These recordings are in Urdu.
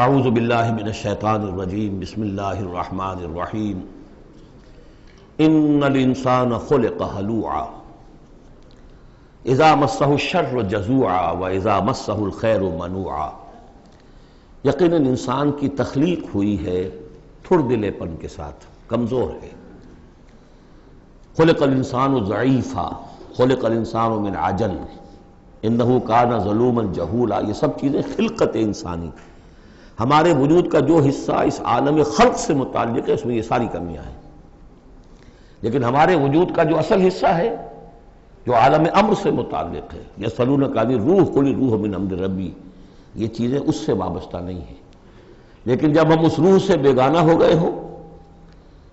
اعوذ باللہ من الشیطان الرجیم بسم اللہ الرحمن الرحیم ان الانسان خلق ہلوعا اذا مسہ الشر جزوعا واذا مسہ الخیر منوعا۔ یقیناً انسان کی تخلیق ہوئی ہے تھڑ دلے پن کے ساتھ، کمزور ہے۔ خلق الانسان ضعیفا خلق الانسان من عجل انہ کان ظلوما جہولا۔ یہ سب چیزیں خلقت انسانی، ہمارے وجود کا جو حصہ اس عالم خلق سے متعلق ہے اس میں یہ ساری کمیاں ہیں، لیکن ہمارے وجود کا جو اصل حصہ ہے جو عالم امر سے متعلق ہے، یسألونک عن الروح قل الروح من امر ربی، یہ چیزیں اس سے وابستہ نہیں ہیں۔ لیکن جب ہم اس روح سے بیگانہ ہو گئے ہوں،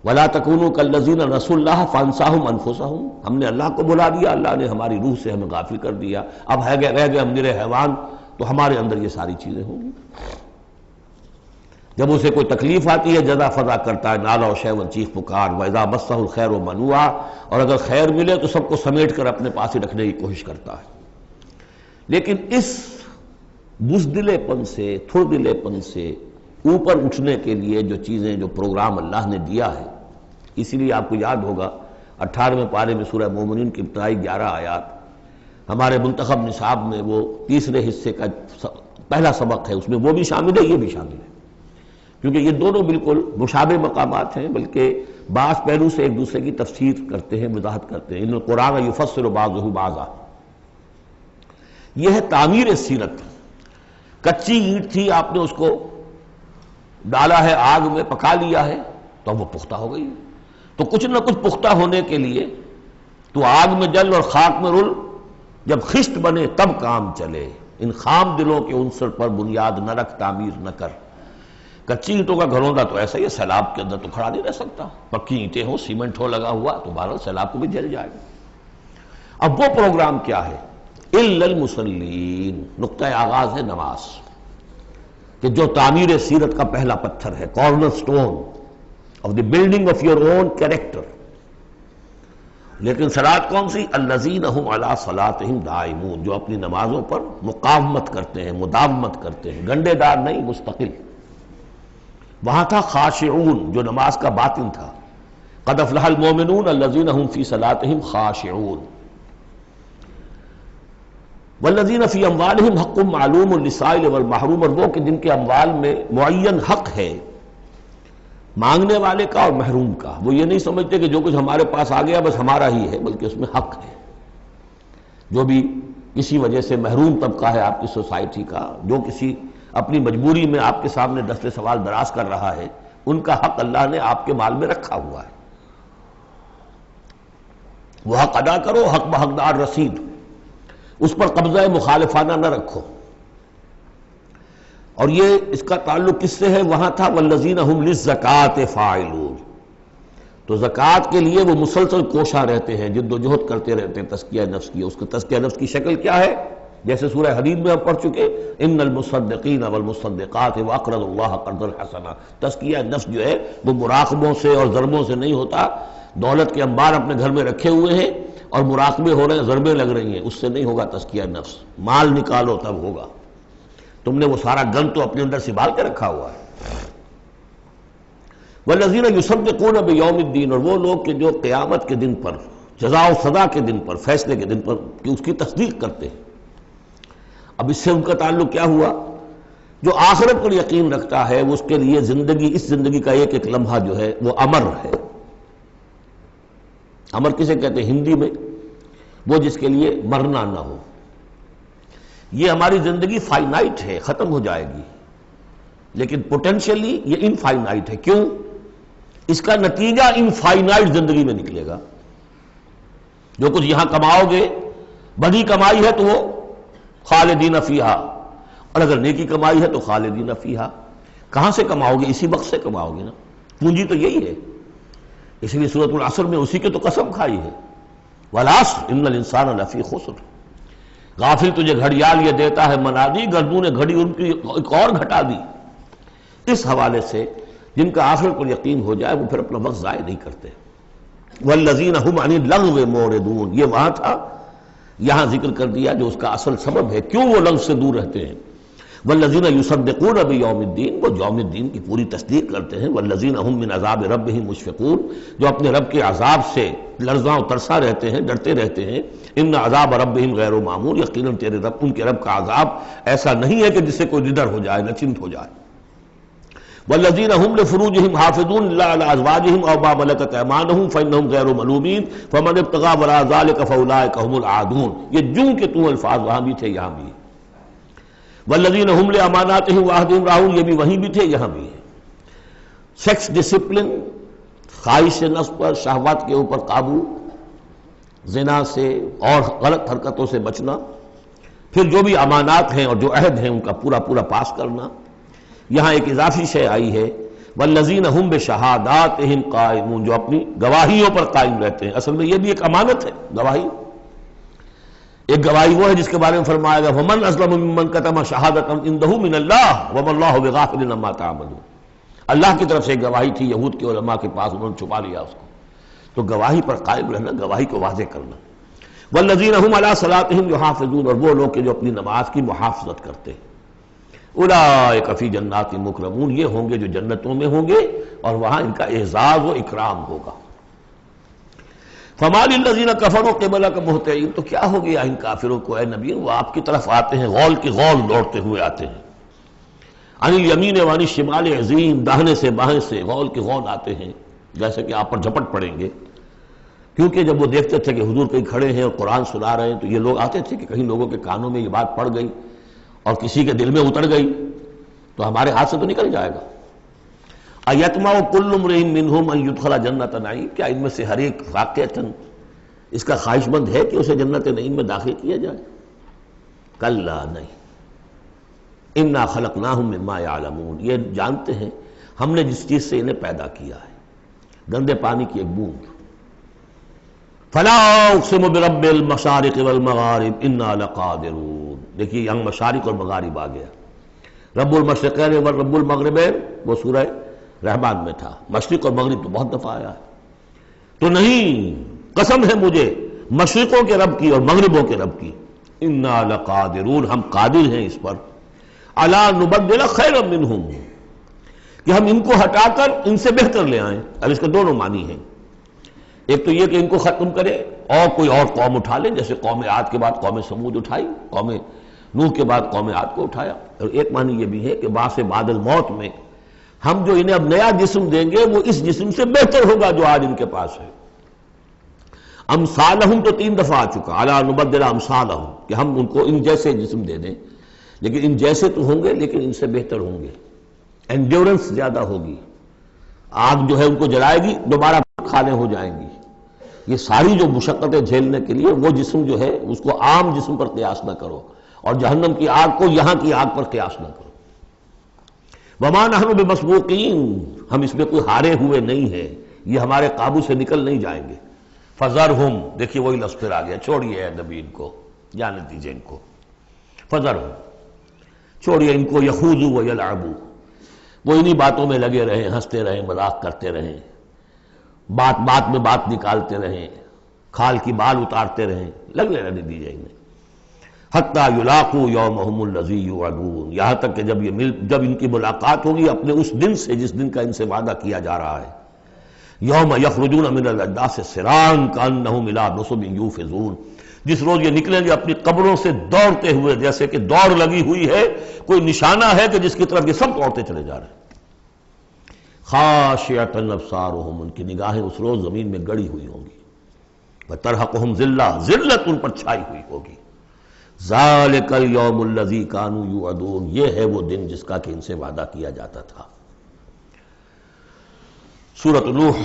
وَلَا تَكُونُوا كَالَّذِينَ نَسُوا اللَّهَ فَأَنسَاهُمْ أَنفُسَهُمْ، ہم نے اللہ کو بھلا دیا، اللہ نے ہماری روح سے ہمیں غافل کر دیا، اب رہ گئے ہم نرے حیوان، تو ہمارے اندر یہ ساری چیزیں ہوں گی۔ جب اسے کوئی تکلیف آتی ہے جزا فضا کرتا ہے، نالا و شیون چیخ پکار، وَإِذَا مَسَّهُ الْخَيْرُ مَنُوعًا، اور اگر خیر ملے تو سب کو سمیٹ کر اپنے پاس ہی رکھنے کی کوشش کرتا ہے۔ لیکن اس بزدلے پن سے، تھڑ دلے پن سے اوپر اٹھنے کے لیے جو چیزیں، جو پروگرام اللہ نے دیا ہے، اسی لیے آپ کو یاد ہوگا 18ویں پارے میں سورہ مومنین کی ابتدائی 11 آیات ہمارے منتخب نصاب میں وہ تیسرے حصے کا پہلا سبق ہے، اس میں وہ بھی شامل ہے، یہ بھی شامل ہے، کیونکہ یہ دونوں بالکل مشابہ مقامات ہیں، بلکہ بعض پہلو سے ایک دوسرے کی تفسیر کرتے ہیں، وضاحت کرتے ہیں۔ ان القرآن یفسر بعضہ بعضا، یہ ہے تعمیر سیرت۔ کچی اینٹ تھی، آپ نے اس کو ڈالا ہے آگ میں، پکا لیا ہے تو وہ پختہ ہو گئی۔ تو کچھ نہ کچھ پختہ ہونے کے لیے تو آگ میں جل اور خاک میں رل، جب خشت بنے تب کام چلے۔ ان خام دلوں کے عنصر پر بنیاد نہ رکھ، تعمیر نہ کر۔ کچی اینٹوں کا گھروندا تو ایسا ہی ہے، سیلاب کے اندر تو کھڑا نہیں رہ سکتا، پکی اینٹیں ہوں، سیمنٹ ہو لگا ہوا تو بہرحال سیلاب کو بھی جل جائے گا۔ اب وہ پروگرام کیا ہے؟ الا المصلین، نقطہ آغاز ہے نماز، کہ جو تعمیر سیرت کا پہلا پتھر ہے، corner stone of the building of your own character. لیکن صلاۃ کون سی؟ الذین هم علی صلاتہم دائمون، جو اپنی نمازوں پر مقاومت کرتے ہیں، مداومت کرتے ہیں، گنڈے دار نہیں، مستقل۔ وہاں تھا خاشعون، جو نماز کا باطن تھا، قد افلح المؤمنون الذین هم فی صلاتہم خاشعون، والذین فی اموالہم حق معلوم للسائل والمحروم، اور وہ کہ جن کے اموال میں معین حق ہے مانگنے والے کا اور محروم کا۔ وہ یہ نہیں سمجھتے کہ جو کچھ ہمارے پاس آ گیا بس ہمارا ہی ہے، بلکہ اس میں حق ہے۔ جو بھی کسی وجہ سے محروم طبقہ ہے آپ کی سوسائٹی کا، جو کسی اپنی مجبوری میں آپ کے سامنے دست سوال دراز کر رہا ہے، ان کا حق اللہ نے آپ کے مال میں رکھا ہوا ہے۔ وہ حق ادا کرو، حق بحقدار رسید، اس پر قبضہ مخالفانہ نہ رکھو۔ اور یہ اس کا تعلق کس سے ہے؟ وہاں تھا والذین هم للزکاۃ فاعلون، تو زکوٰۃ کے لیے وہ مسلسل کوشاں رہتے ہیں، جد و جہد کرتے رہتے ہیں تزکیہ نفس کی۔ اس کا تزکیہ نفس کی شکل کیا ہے؟ جیسے سورہ حدید میں ہم پڑھ چکے، ان المصدقین والمصدقات واقرضوا اللہ قرضا حسنا۔ تزکیہ نفس جو ہے وہ مراقبوں سے اور ضربوں سے نہیں ہوتا، دولت کے انبار اپنے گھر میں رکھے ہوئے ہیں اور مراقبے ہو رہے ہیں، ضربیں لگ رہی ہیں، اس سے نہیں ہوگا تزکیہ نفس۔ مال نکالو تب ہوگا، تم نے وہ سارا گن تو اپنے اندر سنبھال کے رکھا ہوا ہے۔ والذین یصدقون بیوم الدین، اور وہ لوگ کہ جو قیامت کے دن پر، جزا و سزا کے دن پر، فیصلے کے دن پر کہ اس کی تصدیق کرتے ہیں۔ اب اس سے ان کا تعلق کیا ہوا؟ جو آخرت پر یقین رکھتا ہے وہ اس کے لیے زندگی، اس زندگی کا ایک ایک لمحہ جو ہے وہ امر ہے۔ امر کسے کہتے ہیں ہندی میں؟ وہ جس کے لیے مرنا نہ ہو۔ یہ ہماری زندگی فائنائٹ ہے، ختم ہو جائے گی، لیکن پوٹینشلی یہ انفائنائٹ ہے۔ کیوں؟ اس کا نتیجہ انفائنائٹ زندگی میں نکلے گا۔ جو کچھ یہاں کماؤ گے، بڑی کمائی ہے تو وہ خالدین فیہا، اور اگر نیکی کمائی ہے تو خالدین فیہا۔ کہاں سے کماؤ گے؟ اسی وقت سے کماؤ گے نا، پونجی تو یہی ہے۔ اس لیے سورۃ العصر میں اسی کی تو قسم کھائی ہے، والعصر ان الانسان لفی خسر۔ غافل تجھے گھڑیال یہ دیتا ہے منادی، گردوں نے گھڑی ان کی ایک اور گھٹا دی۔ اس حوالے سے جن کا آخرت پر یقین ہو جائے وہ پھر اپنا وقت ضائع نہیں کرتے۔ والذین هم عن اللغو معرضون، یہ وہاں تھا، یہاں ذکر کر دیا جو اس کا اصل سبب ہے، کیوں وہ لغو سے دور رہتے ہیں۔ والذین یصدقون بیوم الدین، وہ یوم الدین کی پوری تصدیق کرتے ہیں، والذین ہم من عذاب ربہم مشفقون، جو اپنے رب کے عذاب سے لرزاں و ترسا رہتے ہیں، ڈرتے رہتے ہیں۔ ان عذاب ربہم غیر معمول، یقیناً تیرے رب، ان کے رب کا عذاب ایسا نہیں ہے کہ جس سے کوئی نڈر ہو جائے، نچنت ہو جائے۔ والذین ہم لفروجہم حافظون الا علی ازواجہم او ما ملکت ایمانہم فانہم غیر ملومین فمن ابتغى وراء ذلک فاولئک هم العادون۔ یہ جو کہ تو الفاظ وہاں بھی تھے یہاں بھی۔ والذین ہم لاماناتہم وعہدہم راعون، یہ بھی وہیں بھی تھے یہاں بھی ہے۔ سیکس ڈسپلن، خواہش نفس پر، شہوات کے اوپر قابو، زنا سے اور غلط حرکتوں سے بچنا، پھر جو بھی امانات ہیں اور جو عہد ہیں ان کا پورا پورا پاس کرنا۔ یہاں ایک اضافی شے آئی ہے، والذین ہم بشہاداتہم قائمون، جو اپنی گواہیوں پر قائم رہتے ہیں۔ اصل میں یہ بھی ایک امانت ہے گواہی۔ ایک گواہی وہ ہے جس کے بارے میں فرمایا گیا وَمَنْ أَظْلَمُ مِمَّنْ كَتَمَ شَهَادَةً عِندَهُ مِنَ اللَّهِ وَمَا اللَّهُ بِغَافِلٍ عَمَّا تَعْمَلُونَ۔ اللہ کی طرف سے ایک گواہی تھی، یہود کے علماء کے پاس، انہوں نے چھپا لیا اس کو۔ تو گواہی پر قائم رہنا، گواہی کو واضح کرنا۔ وَالَّذِينَ هُمْ عَلَىٰ صَلَاتِهِمْ يُحَافِظُونَ، اور وہ لوگ کہ جو اپنی نماز کی محافظت کرتے ہیں۔ اولئک فی جنات مکرمون، یہ ہوں گے جو جنتوں میں ہوں گے اور وہاں ان کا اعزاز و اکرام ہوگا۔ فما للذین کفروا قبلک مہطعین، تو کیا ہو گیا ان کافروں کو اے نبی، وہ آپ کی طرف آتے ہیں، غول کی غول دوڑتے ہوئے آتے ہیں۔ عن الیمین وعن الشمال عزین، داہنے سے بائیں سے غول کی غول آتے ہیں، جیسے کہ آپ پر جھپٹ پڑیں گے۔ کیونکہ جب وہ دیکھتے تھے کہ حضور کہیں کھڑے ہیں اور قرآن سنا رہے ہیں تو یہ لوگ آتے تھے کہ کہیں لوگوں کے کانوں میں یہ بات پڑ گئی اور کسی کے دل میں اتر گئی تو ہمارے ہاتھ سے تو نکل جائے گا۔ ایطمع کل امرئ منہم ان یدخل جنت نعیم، کیا ان میں سے ہر ایک واقعتاً اس کا خواہش مند ہے کہ اسے جنت نعیم میں داخل کیا جائے؟ کلا نہیں، انا خلقناہم مما یعلمون، یہ جانتے ہیں ہم نے جس چیز سے انہیں پیدا کیا ہے، گندے پانی کی ایک بوند۔ فلا اقسم برب المشارق والمغارب انا لقادرون، دیکھیے یہاں مشارق اور مغارب آ گیا۔ رب المشرقین و رب المغربین وہ سورہ رحمان میں تھا، مشرق اور مغرب تو بہت دفعہ آیا ہے۔ تو نہیں، قسم ہے مجھے مشرقوں کے رب کی اور مغربوں کے رب کی، انا لقادرون، ہم قادر ہیں اس پر، الا نبدل خیرا منہم، کہ ہم ان کو ہٹا کر ان سے بہتر لے آئیں۔ اب اس کے دونوں معنی ہیں، ایک تو یہ کہ ان کو ختم کرے اور کوئی اور قوم اٹھا لے، جیسے قوم عاد کے بعد قوم سمود اٹھائی، قوم نوح کے بعد قوم عاد کو اٹھایا۔ اور ایک معنی یہ بھی ہے کہ بعث بعد الموت میں ہم جو انہیں اب نیا جسم دیں گے وہ اس جسم سے بہتر ہوگا جو آج ان کے پاس ہے۔ امثالہم تو 3 دفعہ آ چکا، الا نبدل امثالہم، کہ ہم ان کو ان جیسے جسم دے دیں، لیکن ان جیسے تو ہوں گے لیکن ان سے بہتر ہوں گے، انڈیورنس زیادہ ہوگی، آگ جو ہے ان کو جلائے گی، دوبارہ کھانے ہو جائیں گی۔ یہ ساری جو مشقتیں جھیلنے کے لیے وہ جسم جو ہے اس کو عام جسم پر قیاس نہ کرو، اور جہنم کی آگ کو یہاں کی آگ پر قیاس نہ کرو۔ وما نحن بمسبوقین، ہم اس میں کوئی ہارے ہوئے نہیں ہیں، یہ ہمارے قابو سے نکل نہیں جائیں گے۔ فذرہم، دیکھیے وہی لفظ پھر آ گیا، چھوڑیے اے نبی ان کو، جانے دیجیے ان کو، فذرہم، چھوڑیے ان کو، یخوضوا ویلعبوا، وہ انہی باتوں میں لگے رہیں، ہنستے رہیں، مذاق کرتے رہیں، بات بات میں بات نکالتے رہیں، کھال کی بال اتارتے رہیں، لگنے رہنے دیجیے انہیں، حتیٰ یلاقوا یومہم الذی یوعدون، یہاں تک کہ جب ان کی ملاقات ہوگی اپنے اس دن سے جس دن کا ان سے وعدہ کیا جا رہا ہے۔ یوم یخرجون من الاجداث سراعا کانہم الی نصب یوفضون، جس روز یہ نکلیں گے اپنی قبروں سے دوڑتے ہوئے، جیسے کہ دوڑ لگی ہوئی ہے، کوئی نشانہ ہے کہ جس کی طرف یہ سب دوڑتے چلے جا رہے ہیں۔ خاشعۃ ابصارہم، ان کی نگاہیں اس روز زمین میں گڑی ہوئی ہوں گی، وترہقہم ذلہ، ذلت ان پر چھائی ہوئی ہوگی۔ ذالک الیوم الذی کانوا یوعدون، یہ ہے وہ دن جس کا کہ ان سے وعدہ کیا جاتا تھا۔ سورۃ نوح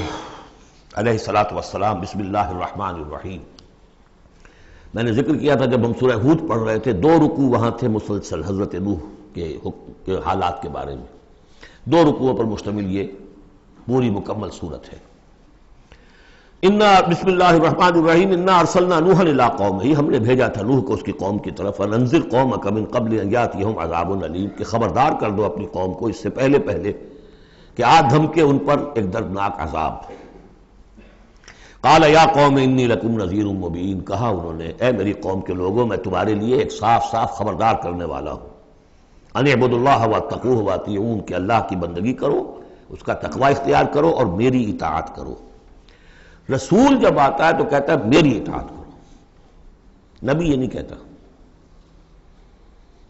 علیہ الصلوۃ والسلام، بسم اللہ الرحمن الرحیم۔ میں نے ذکر کیا تھا جب ہم سورہ ہود پڑھ رہے تھے، 2 رکوع وہاں تھے مسلسل حضرت نوح کے حالات کے بارے میں، 2 رکوعوں پر مشتمل یہ پوری مکمل صورت ہے۔ بسم اللہ الرحمن الرحیم، انا ارسلنا نوحا الی قومہ، ہم نے بھیجا تھا نوح کو اس کی قوم کی طرف، انذر قومک من قبل ان یاتیہم عذاب علیم، کہ خبردار کر دو اپنی قوم کو اس سے پہلے کہ آ دھمکے ان پر ایک دردناک عذاب۔ قال یا قوم انی لکم نذیر مبین، کہا انہوں نے اے میری قوم کے لوگوں میں تمہارے لیے ایک صاف صاف خبردار کرنے والا ہوں۔ ان اعبدوا اللہ واتقوہ واطیعون، کہ اللہ کی بندگی کرو، اس کا تقوی اختیار کرو اور میری اطاعت کرو۔ رسول جب آتا ہے تو کہتا ہے میری اطاعت کرو، نبی یہ نہیں کہتا۔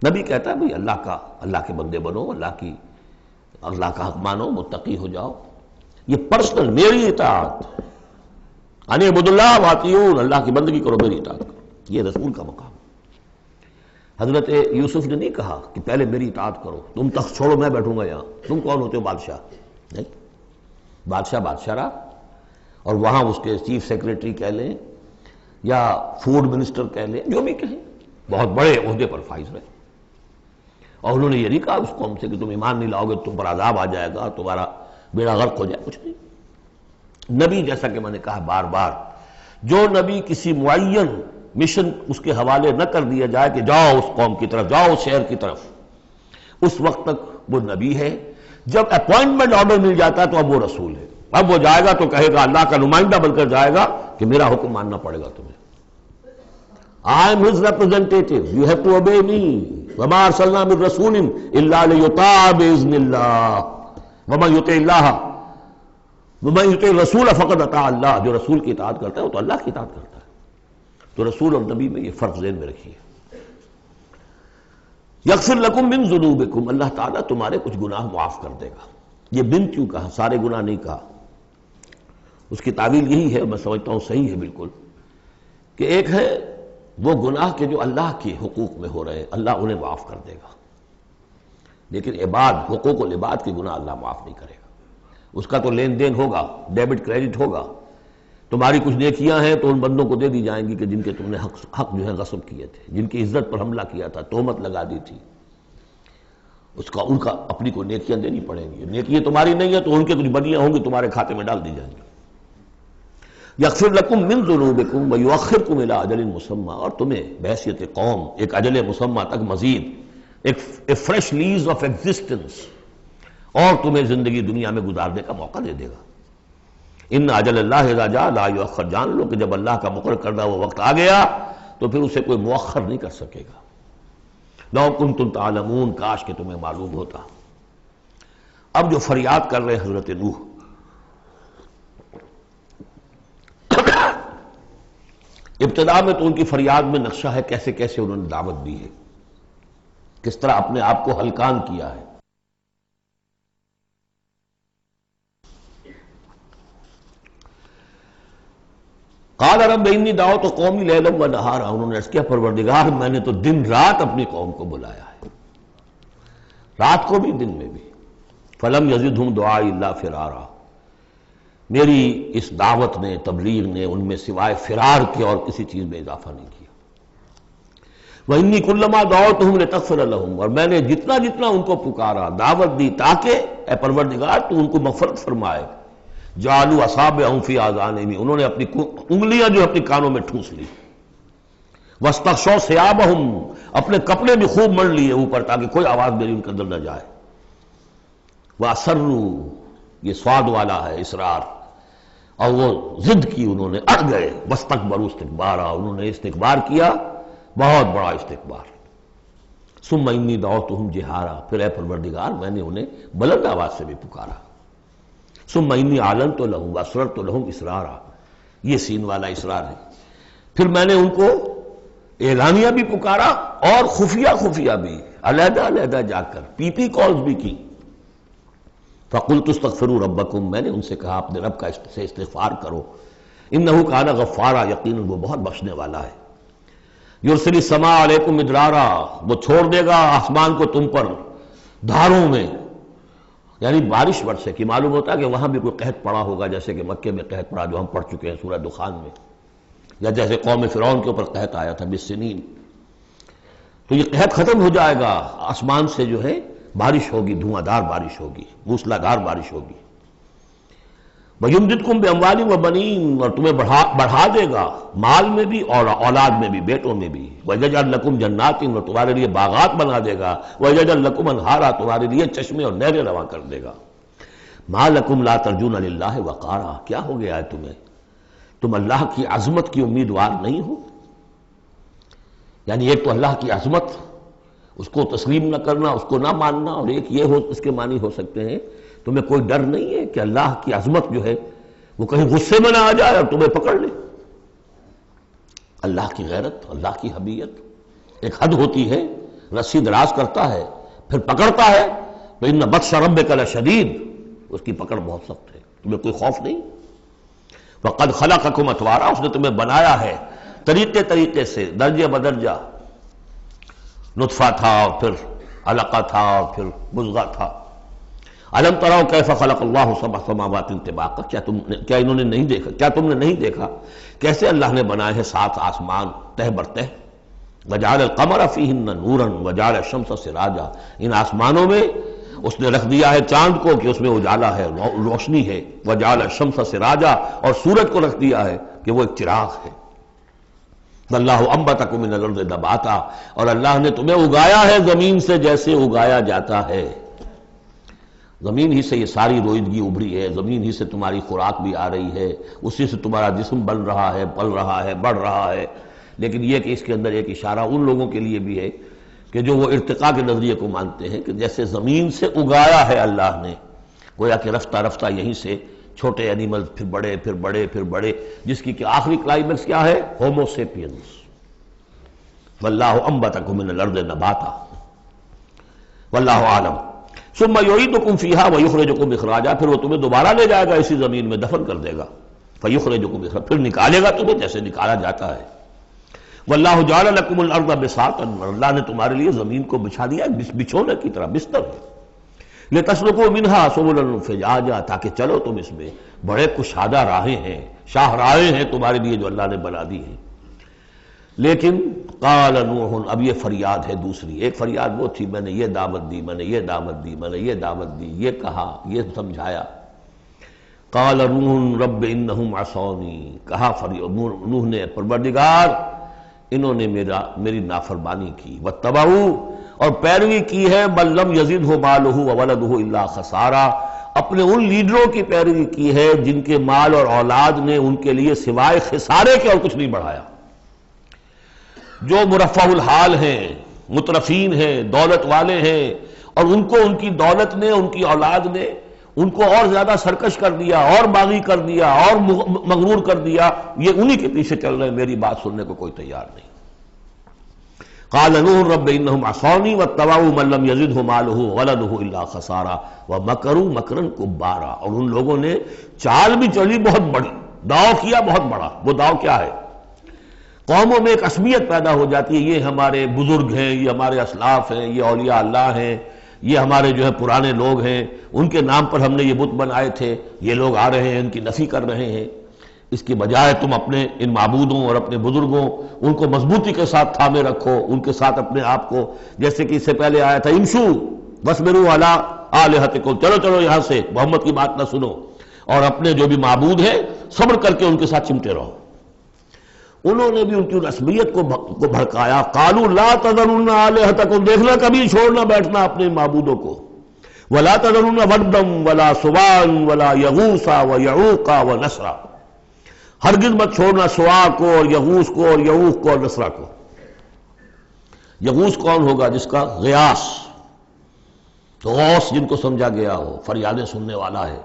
نبی کہتا ہے بھئی اللہ کے بندے بنو، اللہ کا حق مانو، متقی ہو جاؤ۔ یہ پرسنل میری اطاعت، ان اعبدوا اللہ واطیعون، اللہ کی بندگی کرو، میری اطاعت کرو، یہ رسول کا مقام۔ حضرت یوسف نے نہیں کہا کہ پہلے میری اطاعت کرو، تم تخت چھوڑو میں بیٹھوں گا یہاں، تم کون ہوتے ہو بادشاہ؟ نہیں، بادشاہ رہا، اور وہاں اس کے چیف سیکریٹری کہہ لیں یا فوڈ منسٹر کہہ لیں، جو بھی کہیں، بہت بڑے عہدے پر فائز رہے۔ اور انہوں نے یہ نہیں کہا اس قوم سے کہ تم ایمان نہیں لاؤ گے تم پر عذاب آ جائے گا، تمہارا بیڑا غرق ہو جائے، کچھ نہیں۔ نبی جیسا کہ میں نے کہا بار بار، جو نبی کسی معین مشن اس کے حوالے نہ کر دیا جائے کہ جاؤ اس قوم کی طرف، جاؤ اس شہر کی طرف، اس وقت تک وہ نبی ہے۔ جب اپوائنٹمنٹ آرڈر مل جاتا ہے تو اب وہ رسول ہے، اب وہ جائے گا تو کہے گا، اللہ کا نمائندہ بن کر جائے گا کہ میرا حکم ماننا پڑے گا تمہیں۔ I am his representative, you have to obey me. وَمَا أَرْسَلْنَا مِن رَسُولٍ إِلَّا لِيُطَاعَ بِإِذْنِ اللَّهِ وَمَن يُطِعِ اللَّهَ وَمَن يُطِعِ الرَّسُولَ فَقَدْ أَطَاعَ اللَّهَ، جو رسول کی اطاعت کرتا ہے وہ تو اللہ کی اطاعت کرتا ہے۔ تو رسول اور نبی میں یہ فرق ذہن میں رکھیے۔ یغفر لکم من ذنوبکم، اللہ تعالیٰ تمہارے کچھ گناہ معاف کر دے گا۔ یہ بن کیوں کہا، سارے گناہ نہیں کہا۔ اس کی تعویل یہی ہے، میں سمجھتا ہوں صحیح ہے بالکل، کہ ایک ہے وہ گناہ کے جو اللہ کے حقوق میں ہو رہے اللہ انہیں معاف کر دے گا، لیکن عباد، حقوق العباد کے گناہ اللہ معاف نہیں کرے گا۔ اس کا تو لین دین ہوگا، ڈیبٹ کریڈٹ ہوگا، تمہاری کچھ نیکیاں ہیں تو ان بندوں کو دے دی جائیں گی کہ جن کے تم نے حق جو ہے غصب کیے تھے، جن کی عزت پر حملہ کیا تھا، تہمت لگا دی تھی، ان کا اپنی کو نیکیاں دینی پڑیں گی۔ نیکیاں تمہاری نہیں ہیں تو ان کے کچھ بدیاں ہوں گی، تمہارے کھاتے میں ڈال دی جائیں گی۔ یغفر لکم من ذنوبکم ویؤخرکم الی اجل مسمی، اور تمہیں بحیثیت قوم ایک اجل مسمی تک مزید ایک فریش لیز آف ایگزسٹنس، اور تمہیں زندگی دنیا میں گزارنے کا موقع دے دے گا۔ ان اجل اللہ اذا جاء لا یؤخر، جان لو کہ جب اللہ کا مقرر کردہ وہ وقت آ گیا تو پھر اسے کوئی مؤخر نہیں کر سکے گا۔ لو کنتم تعلمون، کاش کہ تمہیں معلوم ہوتا۔ اب جو فریاد کر رہے حضرت نوح، ابتدا میں تو ان کی فریاد میں نقشہ ہے کیسے کیسے انہوں نے دعوت دی ہے، کس طرح اپنے آپ کو ہلکان کیا ہے۔ قال رب انی دعوت قومی لیلا و نہارا، انہوں نے عرض کیا پروردگار میں نے تو دن رات اپنی قوم کو بلایا ہے، رات کو بھی دن میں بھی۔ فلم یزدہم دعائی الا فرارا، میری اس دعوت نے، تبلیغ نے ان میں سوائے فرار کے اور کسی چیز میں اضافہ نہیں کیا۔ وَإِنِّي كُلَّمَا دَعَوْتُهُمْ لِتَغْفِرَ لَهُمْ، اور میں نے جتنا جتنا ان کو پکارا، دعوت دی تاکہ اے پروردگار تو ان کو مغفرت فرمائے، جعلوا اصابعهم فی آذانہم، انہوں نے اپنی انگلیاں جو اپنی کانوں میں ٹھونس لی، واستغشوا ثیابہم، اپنے کپڑے بھی خوب مڑ لیے اوپر تاکہ کوئی آواز میری ان کے اندر نہ جائے، وَأَصَرُّوا، یہ سواد والا ہے اصرار، اور وہ ضد کی، انہوں نے اڑ گئے، واستکبروا استکبارا، انہوں نے استکبار کیا، بہت بڑا استکبار۔ ثم انی دعوتہم جہارا، پھر اے پروردگار میں نے انہیں بلند آواز سے بھی پکارا۔ ثم انی اعلنت لہم واسررت لہم اسرارا، یہ سین والا اسرار ہے۔ پھر میں نے ان کو اعلانیہ بھی پکارا اور خفیہ خفیہ بھی، علیحدہ علیحدہ جا کر پی کالز بھی کی۔ فَقُلْتُ اسْتَغْفِرُوا رَبَّكُمْ، میں نے ان سے کہا اپنے رب کا سے استغفار کرو، اِنَّهُ كَانَ غَفَّارًا، یقیناً وہ بہت بخشنے والا ہے۔ يُرْسِلِ السَّمَاءَ عَلَيْكُمْ مِدْرَارًا، وہ چھوڑ دے گا آسمان کو تم پر دھاروں میں، یعنی بارش برسے، کہ معلوم ہوتا ہے کہ وہاں بھی کوئی قحط پڑا ہوگا، جیسے کہ مکے میں قحط پڑا جو ہم پڑھ چکے ہیں سورہ دخان میں، یا جیسے قوم فرعون کے اوپر قحط آیا تھا بالسنین۔ تو یہ قحط ختم ہو جائے گا، آسمان سے جو ہے بارش ہوگی، دھواں دار بارش ہوگی، موسلا دھار بارش ہوگی۔ وَيُمْدِدْكُمْ بِأَمْوَالٍ وَبَنِينَ، اور تمہیں بڑھا دے گا مال میں بھی اور اولاد میں بھی، بیٹوں میں بھی۔ وَيَجْعَلْ لَكُمْ جَنَّاتٍ، اور تمہارے لیے باغات بنا دے گا۔ وَيَجْعَلْ لَكُمْ أَنْهَارًا، تمہارے لیے چشمے اور نہریں رواں کر دے گا۔ مَا لَكُمْ لَا تَرْجُونَ لِلَّهِ وَقَارًا، کیا ہو گیا ہے تمہیں، تم اللہ کی عظمت کی امیدوار نہیں ہو؟ یعنی ایک تو اللہ کی عظمت، اس کو تسلیم نہ کرنا، اس کو نہ ماننا، اور ایک یہ اس کے معنی ہو سکتے ہیں تمہیں کوئی ڈر نہیں ہے کہ اللہ کی عظمت جو ہے وہ کہیں غصے میں نہ آ جائے اور تمہیں پکڑ لے۔ اللہ کی غیرت، اللہ کی حمیت ایک حد ہوتی ہے، رسی دراز کرتا ہے پھر پکڑتا ہے تو ان بطش ربک لشدید، اس کی پکڑ بہت سخت ہے، تمہیں کوئی خوف نہیں۔ وقد خلقکم اطوارا، اس نے تمہیں بنایا ہے طریقے سے، درجے بدرجہ، نطفہ تھا اور پھر علقہ تھا اور پھر مضغہ تھا۔ الم تروا کیف خلق اللہ سبع سماوات طباقا، کیا انہوں نے نہیں دیکھا، کیا تم نے نہیں دیکھا کیسے اللہ نے بنائے ہیں 7 آسمان تہ برتہ۔ وجعل القمر فیہن نورا وجعل الشمس سراجا، ان آسمانوں میں اس نے رکھ دیا ہے چاند کو کہ اس میں اجالا ہے، روشنی ہے۔ وجعل الشمس سراجا، اور سورج کو رکھ دیا ہے کہ وہ ایک چراغ ہے۔ واللہ انبتکم من الارض نباتا، اور اللہ نے تمہیں اگایا ہے زمین سے جیسے اگایا جاتا ہے۔ زمین ہی سے یہ ساری روئیدگی ابھری ہے، زمین ہی سے تمہاری خوراک بھی آ رہی ہے، اسی سے تمہارا جسم بن رہا ہے، پل رہا ہے، بڑھ رہا ہے۔ لیکن یہ کہ اس کے اندر ایک اشارہ ان لوگوں کے لیے بھی ہے کہ جو وہ ارتقاء کے نظریے کو مانتے ہیں کہ جیسے زمین سے اگایا ہے اللہ نے، گویا کہ رفتہ رفتہ یہیں سے چھوٹے اینیمل پھر بڑے پھر بڑے پھر بڑے، جس کی کہ آخری کلائمیکس کیا ہے؟ Homo sapiens. واللہ انبتکم من الارض نباتا واللہ عالم ثم یعیدکم فیہا ویخرجکم اخراجا، پھر وہ تمہیں دوبارہ لے جائے گا اسی زمین میں، دفن کر دے گا۔ فیخرجکم اخراجا، پھر نکالے گا تمہیں جیسے نکالا جاتا ہے۔ واللہ جعل لکم الارض بساطا، اللہ نے تمہارے لیے زمین کو بچھا دیا بچھونے کی طرح، بستر ہے۔ لتسلکوا منہا سبلا فجاجا، تاکہ چلو تم اس میں، بڑے کشادہ راہیں ہیں، شاہراہیں ہیں تمہارے لیے جو اللہ نے بنا دی ہیں۔ لیکن قال نوح، اب یہ فریاد ہے دوسری، ایک فریاد وہ تھی میں نے یہ دعوت دی، میں نے یہ دعوت دی، میں نے یہ دعوت دی، یہ کہا، یہ سمجھایا۔ قال نوح رب انہم عصونی، کہا نوح نے پروردگار انہوں نے میری نافرمانی کی، واتبعوا، اور پیروی کی ہے من لم یزدہ مالہ وولدہ الا خسارا، اپنے ان لیڈروں کی پیروی کی ہے جن کے مال اور اولاد نے ان کے لیے سوائے خسارے کے اور کچھ نہیں بڑھایا۔ جو مرفہ الحال ہیں، مترفین ہیں، دولت والے ہیں، اور ان کو ان کی دولت نے، ان کی اولاد نے ان کو اور زیادہ سرکش کر دیا، اور باغی کر دیا، اور مغرور کر دیا، یہ انہی کے پیچھے چل رہے ہیں، میری بات سننے کو کوئی تیار نہیں۔ قال نوح رب انہم عصونی واتبعوا من لم یزدہ مالہ وولدہ الا خسارا ومکروا مکرا کبارا، اور ان لوگوں نے چال بھی چلی بہت بڑی، داؤ کیا بہت بڑا۔ وہ داؤ کیا ہے؟ قوموں میں ایک عصبیت پیدا ہو جاتی ہے، یہ ہمارے بزرگ ہیں، یہ ہمارے اسلاف ہیں، یہ اولیاء اللہ ہیں، یہ ہمارے جو ہے پرانے لوگ ہیں، ان کے نام پر ہم نے یہ بت بنائے تھے، یہ لوگ آ رہے ہیں ان کی نفی کر رہے ہیں۔ اس کی بجائے تم اپنے ان معبودوں اور اپنے بزرگوں ان کو مضبوطی کے ساتھ تھامے رکھو، ان کے ساتھ اپنے آپ کو، جیسے کہ اس سے پہلے آیا تھا امشو واصبروا علی آلہتکم، چلو چلو یہاں سے، محمد کی بات نہ سنو، اور اپنے جو بھی معبود ہیں صبر کر کے ان کے ساتھ چمٹے رہو۔ انہوں نے بھی ان کی رسمیت کو بھڑکایا۔ قالوا لا تذرن آلہتکم، دیکھنا کبھی چھوڑنا بیٹھنا اپنے معبودوں کو۔ ولا تذرن ودا ولا سواعا ولا یغوث ویعوق ونسرا، ہرگز مت چھوڑنا سواع کو اور یغوث کو اور یعوق کو اور نسرا کو۔ یغوث کون ہوگا؟ جس کا غیاث، تو غوث جن کو سمجھا گیا ہو، فریادیں سننے والا ہے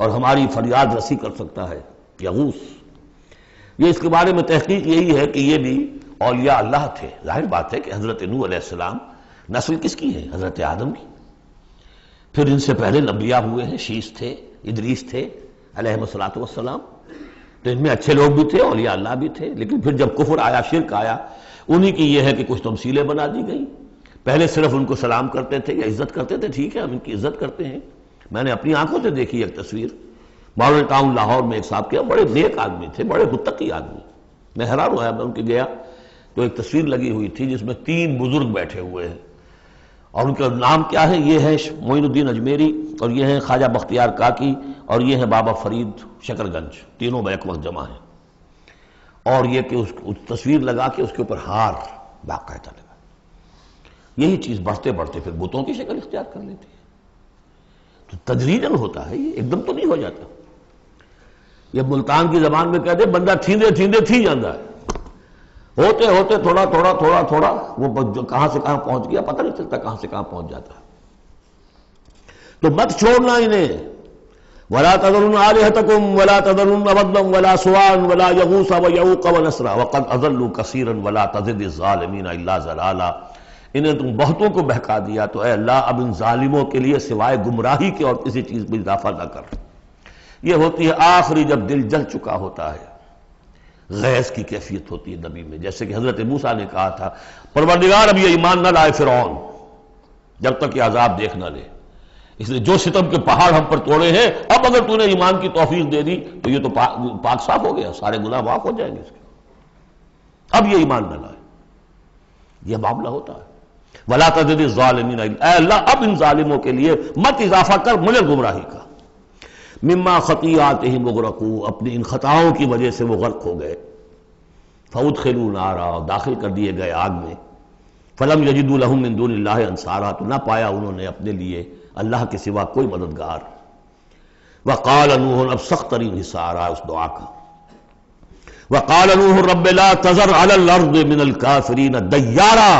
اور ہماری فریاد رسی کر سکتا ہے، یغوث۔ یہ اس کے بارے میں تحقیق یہی ہے کہ یہ بھی اولیاء اللہ تھے۔ ظاہر بات ہے کہ حضرت نوح علیہ السلام نسل کس کی ہے؟ حضرت آدم کی۔ پھر ان سے پہلے انبیاء ہوئے ہیں، شیث تھے، ادریس تھے علیہ الصلوۃ والسلام، تو ان میں اچھے لوگ بھی تھے، اولیاء اللہ بھی تھے۔ لیکن پھر جب کفر آیا، شرک آیا، انہی کی یہ ہے کہ کچھ تمثیلیں بنا دی گئیں۔ پہلے صرف ان کو سلام کرتے تھے یا عزت کرتے تھے، ٹھیک ہے ہم ان کی عزت کرتے ہیں۔ میں نے اپنی آنکھوں سے دیکھی ایک تصویر، ماڈل ٹاؤن لاہور میں ایک صاحب کے بڑے نیک آدمی تھے، بڑے متقی آدمی، میں حیران ہوا، میں ان کے گیا تو ایک تصویر لگی ہوئی تھی جس میں 3 بزرگ بیٹھے ہوئے ہیں، اور ان کا نام کیا ہے؟ یہ ہے معین الدین اجمیری، اور یہ ہیں خواجہ بختیار کاکی، اور یہ ہیں بابا فرید شکر گنج، تینوں بیک وقت جمع ہیں۔ اور یہ کہ اس تصویر لگا کے اس کے اوپر ہار باقاعدہ لگا۔ یہی چیز بڑھتے بڑھتے پھر بتوں کی شکل اختیار کر لیتی ہے۔ تو تدریجاً ہوتا ہے، یہ ایک دم تو نہیں ہو جاتا۔ یہ ملتان کی زبان میں کہتے ہیں بندہ تھیندے تھیندے تھی جاندہ ہے، ہوتے ہوتے تھوڑا تھوڑا تھوڑا تھوڑا وہ کہاں سے کہاں پہنچ گیا پتہ نہیں چلتا، کہاں سے کہاں پہنچ جاتا ہے۔ تو مت چھوڑنا انہیں، وَلَا تَذَرُنَّ آلِهَتَكُمْ وَلَا تَذَرُنَّ وَدًّا وَلَا سُوَاعًا وَلَا يَغُوثَ وَيَعُوقَ وَنَسْرًا وَقَدْ أَضَلُّوا كَثِيرًا وَلَا تَزِدِ الظَّالِمِينَ إِلَّا ضَلَالًا۔ انہیں تم بہتوں کو بہکا دیا تو اے اللہ اب ان ظالموں کے لیے سوائے گمراہی کے اور کسی چیز میں اضافہ نہ کر۔ یہ ہوتی ہے آخری جب دل جل چکا ہوتا ہے، غیظ کی کیفیت ہوتی ہے نبی میں، جیسے کہ حضرت موسیٰ نے کہا تھا پروردگار اب یہ ایمان نہ لائے فرعون جب تک یہ عذاب دیکھ نہ لے، اس لیے جو ستم کے پہاڑ ہم پر توڑے ہیں اب اگر تو نے ایمان کی توفیق دے دی تو یہ تو پاک صاف ہو گیا، سارے گناہ معاف ہو جائیں گے اس کے، اب یہ ایمان نہ لائے۔ یہ معاملہ ہوتا ہے وَلَا تَزِدِ الظَّالِمِينَ، اے اللہ اب ان ظالموں کے لیے مت اضافہ کر مگر گمراہی کا۔ مما خطیئاتہم اغرقوا، اپنی ان خطاؤں کی وجہ سے وہ غرق ہو گئے، فَأُدْخِلُوا نَارًا، داخل کر دیے گئے آگ میں، فَلَمْ يَجِدُوا لَهُم مِّن دُونِ اللَّهِ أَنصَارًا، تو نہ پایا انہوں نے اپنے لیے اللہ کے سوا کوئی مددگار۔ وَقَالَ نُوحٌ، اب سخت ترین حصہ آ رہا ہے اس دعا کا، وَقَالَ نُوحٌ رَبِّ لَا تَذَرْ عَلَى الْأَرْضِ مِنَ الْكَافِرِينَ دَيَّارًا،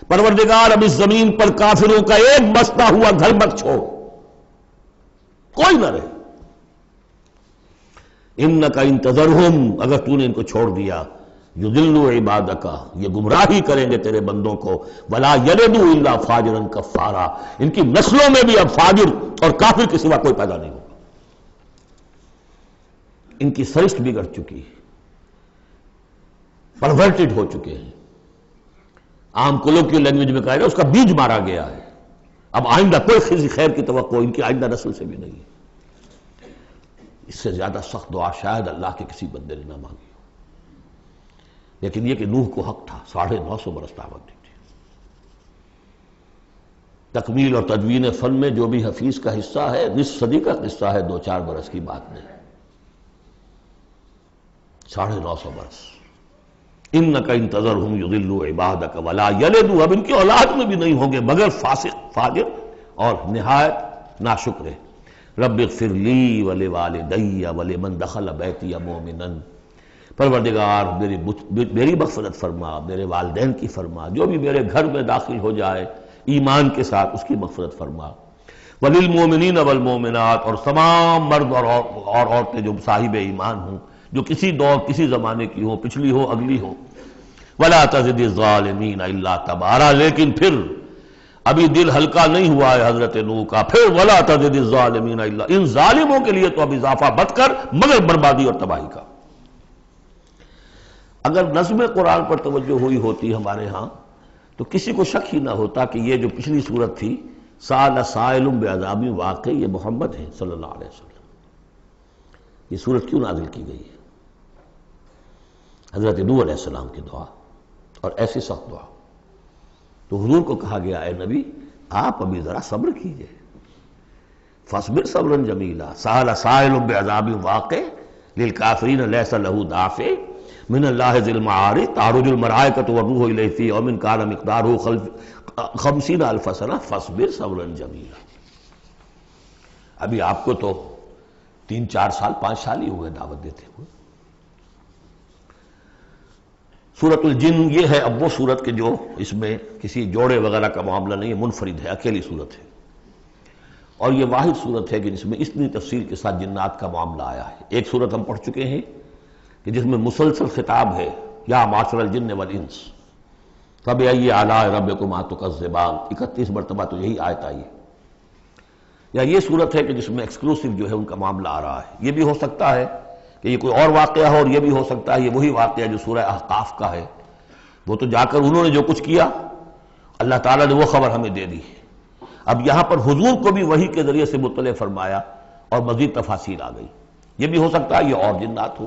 پروردگار اب اس زمین پر کافروں کا ایک بستا ہوا گھر مت چھوڑ، کوئی نہ رہے۔ اِنَّكَ إِن تَذَرْهُمْ، اگر تو نے ان کو چھوڑ دیا، يُضِلُّوا عِبَادَكَ، یہ گمراہی کریں گے تیرے بندوں کو، وَلَا يَلِدُوا إِلَّا فَاجِرًا كَفَّارًا، ان کی نسلوں میں بھی اب فاجر اور کافر کے سوا کوئی پیدا نہیں ہوگا۔ ان کی سرشت بگڑ چکی، پرورٹڈ ہو چکے ہیں، عام کولوکیل لینگویج میں کہا گیا اس کا بیج مارا گیا ہے، اب آئندہ کوئی کسی خیر کی توقع ان کی آئندہ نسل سے بھی نہیں ہے۔ اس سے زیادہ سخت دعا شاید اللہ کے کسی بندے نے نہ مانگی ہو، لیکن یہ کہ نوح کو حق تھا، 950 برس دعوت دی تھی۔ تکمیل اور تدوین فن میں جو بھی حفیظ کا حصہ ہے، نصف صدی کا قصہ ہے، 2-4 برس کی بات نہیں، 950 برس۔ اِنَّكَ إِن تَذَرْهُمْ يُضِلُّوا عِبَادَكَ وَلَا يَلِدُوا، اب ان کی اولاد میں بھی نہیں ہوں گے مگر فاسق، فاجر اور نہایت ناشکر۔ رب اغفر لی ولوالدی ولمن دخل بیتی مؤمنا، پروردگار میری مغفرت فرما، میرے والدین کی فرما، جو بھی میرے گھر میں داخل ہو جائے ایمان کے ساتھ اس کی مغفرت فرما، وللمؤمنین والمؤمنات، اور تمام مرد اور عورتیں جو صاحب ایمان ہوں، جو کسی دور کسی زمانے کی ہو، پچھلی ہو اگلی ہو، ولا تزد الظالمین الا تبارا، لیکن پھر ابھی دل ہلکا نہیں ہوا ہے حضرت نوح کا، پھر ولا تزد الظالمین الا، ان ظالموں کے لیے تو اب اضافہ مت کر مگر بربادی اور تباہی کا۔ اگر نظم قرآن پر توجہ ہوئی ہوتی ہمارے ہاں تو کسی کو شک ہی نہ ہوتا کہ یہ جو پچھلی صورت تھی سأل سائل بعذاب واقع، یہ محمد ہے صلی اللہ علیہ وسلم۔ یہ صورت کیوں نازل کی گئی ہے؟ حضرت نوح علیہ السلام کی دعا، اور ایسی سخت دعا، تو حضور کو کہا گیا اے نبی آپ ابھی ذرا صبر کیجئے، فاصبر صبرا جمیلا، سأل سائل بعذاب واقع للکافرین لیس له دافع من اللہ ذی المعارج تعرج الملائکۃ والروح الیہ فی یوم کان مقدارہ 50,000 سنہ فاصبر صبرا جمیلا۔ ابھی آپ کو تو 3-4 سال 5 سال ہی ہوئے دعوت دیتے ہوئے۔ سورۃ الجن یہ ہے اب وہ سورت کے جو اس میں کسی جوڑے وغیرہ کا معاملہ نہیں ہے، منفرد ہے، اکیلی سورت ہے، اور یہ واحد سورت ہے کہ جس میں اتنی تفصیل کے ساتھ جنات کا معاملہ آیا ہے۔ ایک سورت ہم پڑھ چکے ہیں کہ جس میں مسلسل خطاب ہے، یا معاشر الجن والانس فبأي آلاء ربكما تكذبان، 31 مرتبہ تو یہی آیت آئی ہے۔ یا یہ صورت ہے کہ جس میں ایکسکلوسیو جو ہے ان کا معاملہ آ رہا ہے۔ یہ بھی ہو سکتا ہے کہ یہ کوئی اور واقعہ ہو، اور یہ بھی ہو سکتا ہے یہ وہی واقعہ جو سورہ احقاف کا ہے، وہ تو جا کر انہوں نے جو کچھ کیا اللہ تعالیٰ نے وہ خبر ہمیں دے دی۔ اب یہاں پر حضور کو بھی وحی کے ذریعے سے مطلع فرمایا اور مزید تفاصیل آ گئی۔ یہ بھی ہو سکتا ہے یہ اور جنات ہو۔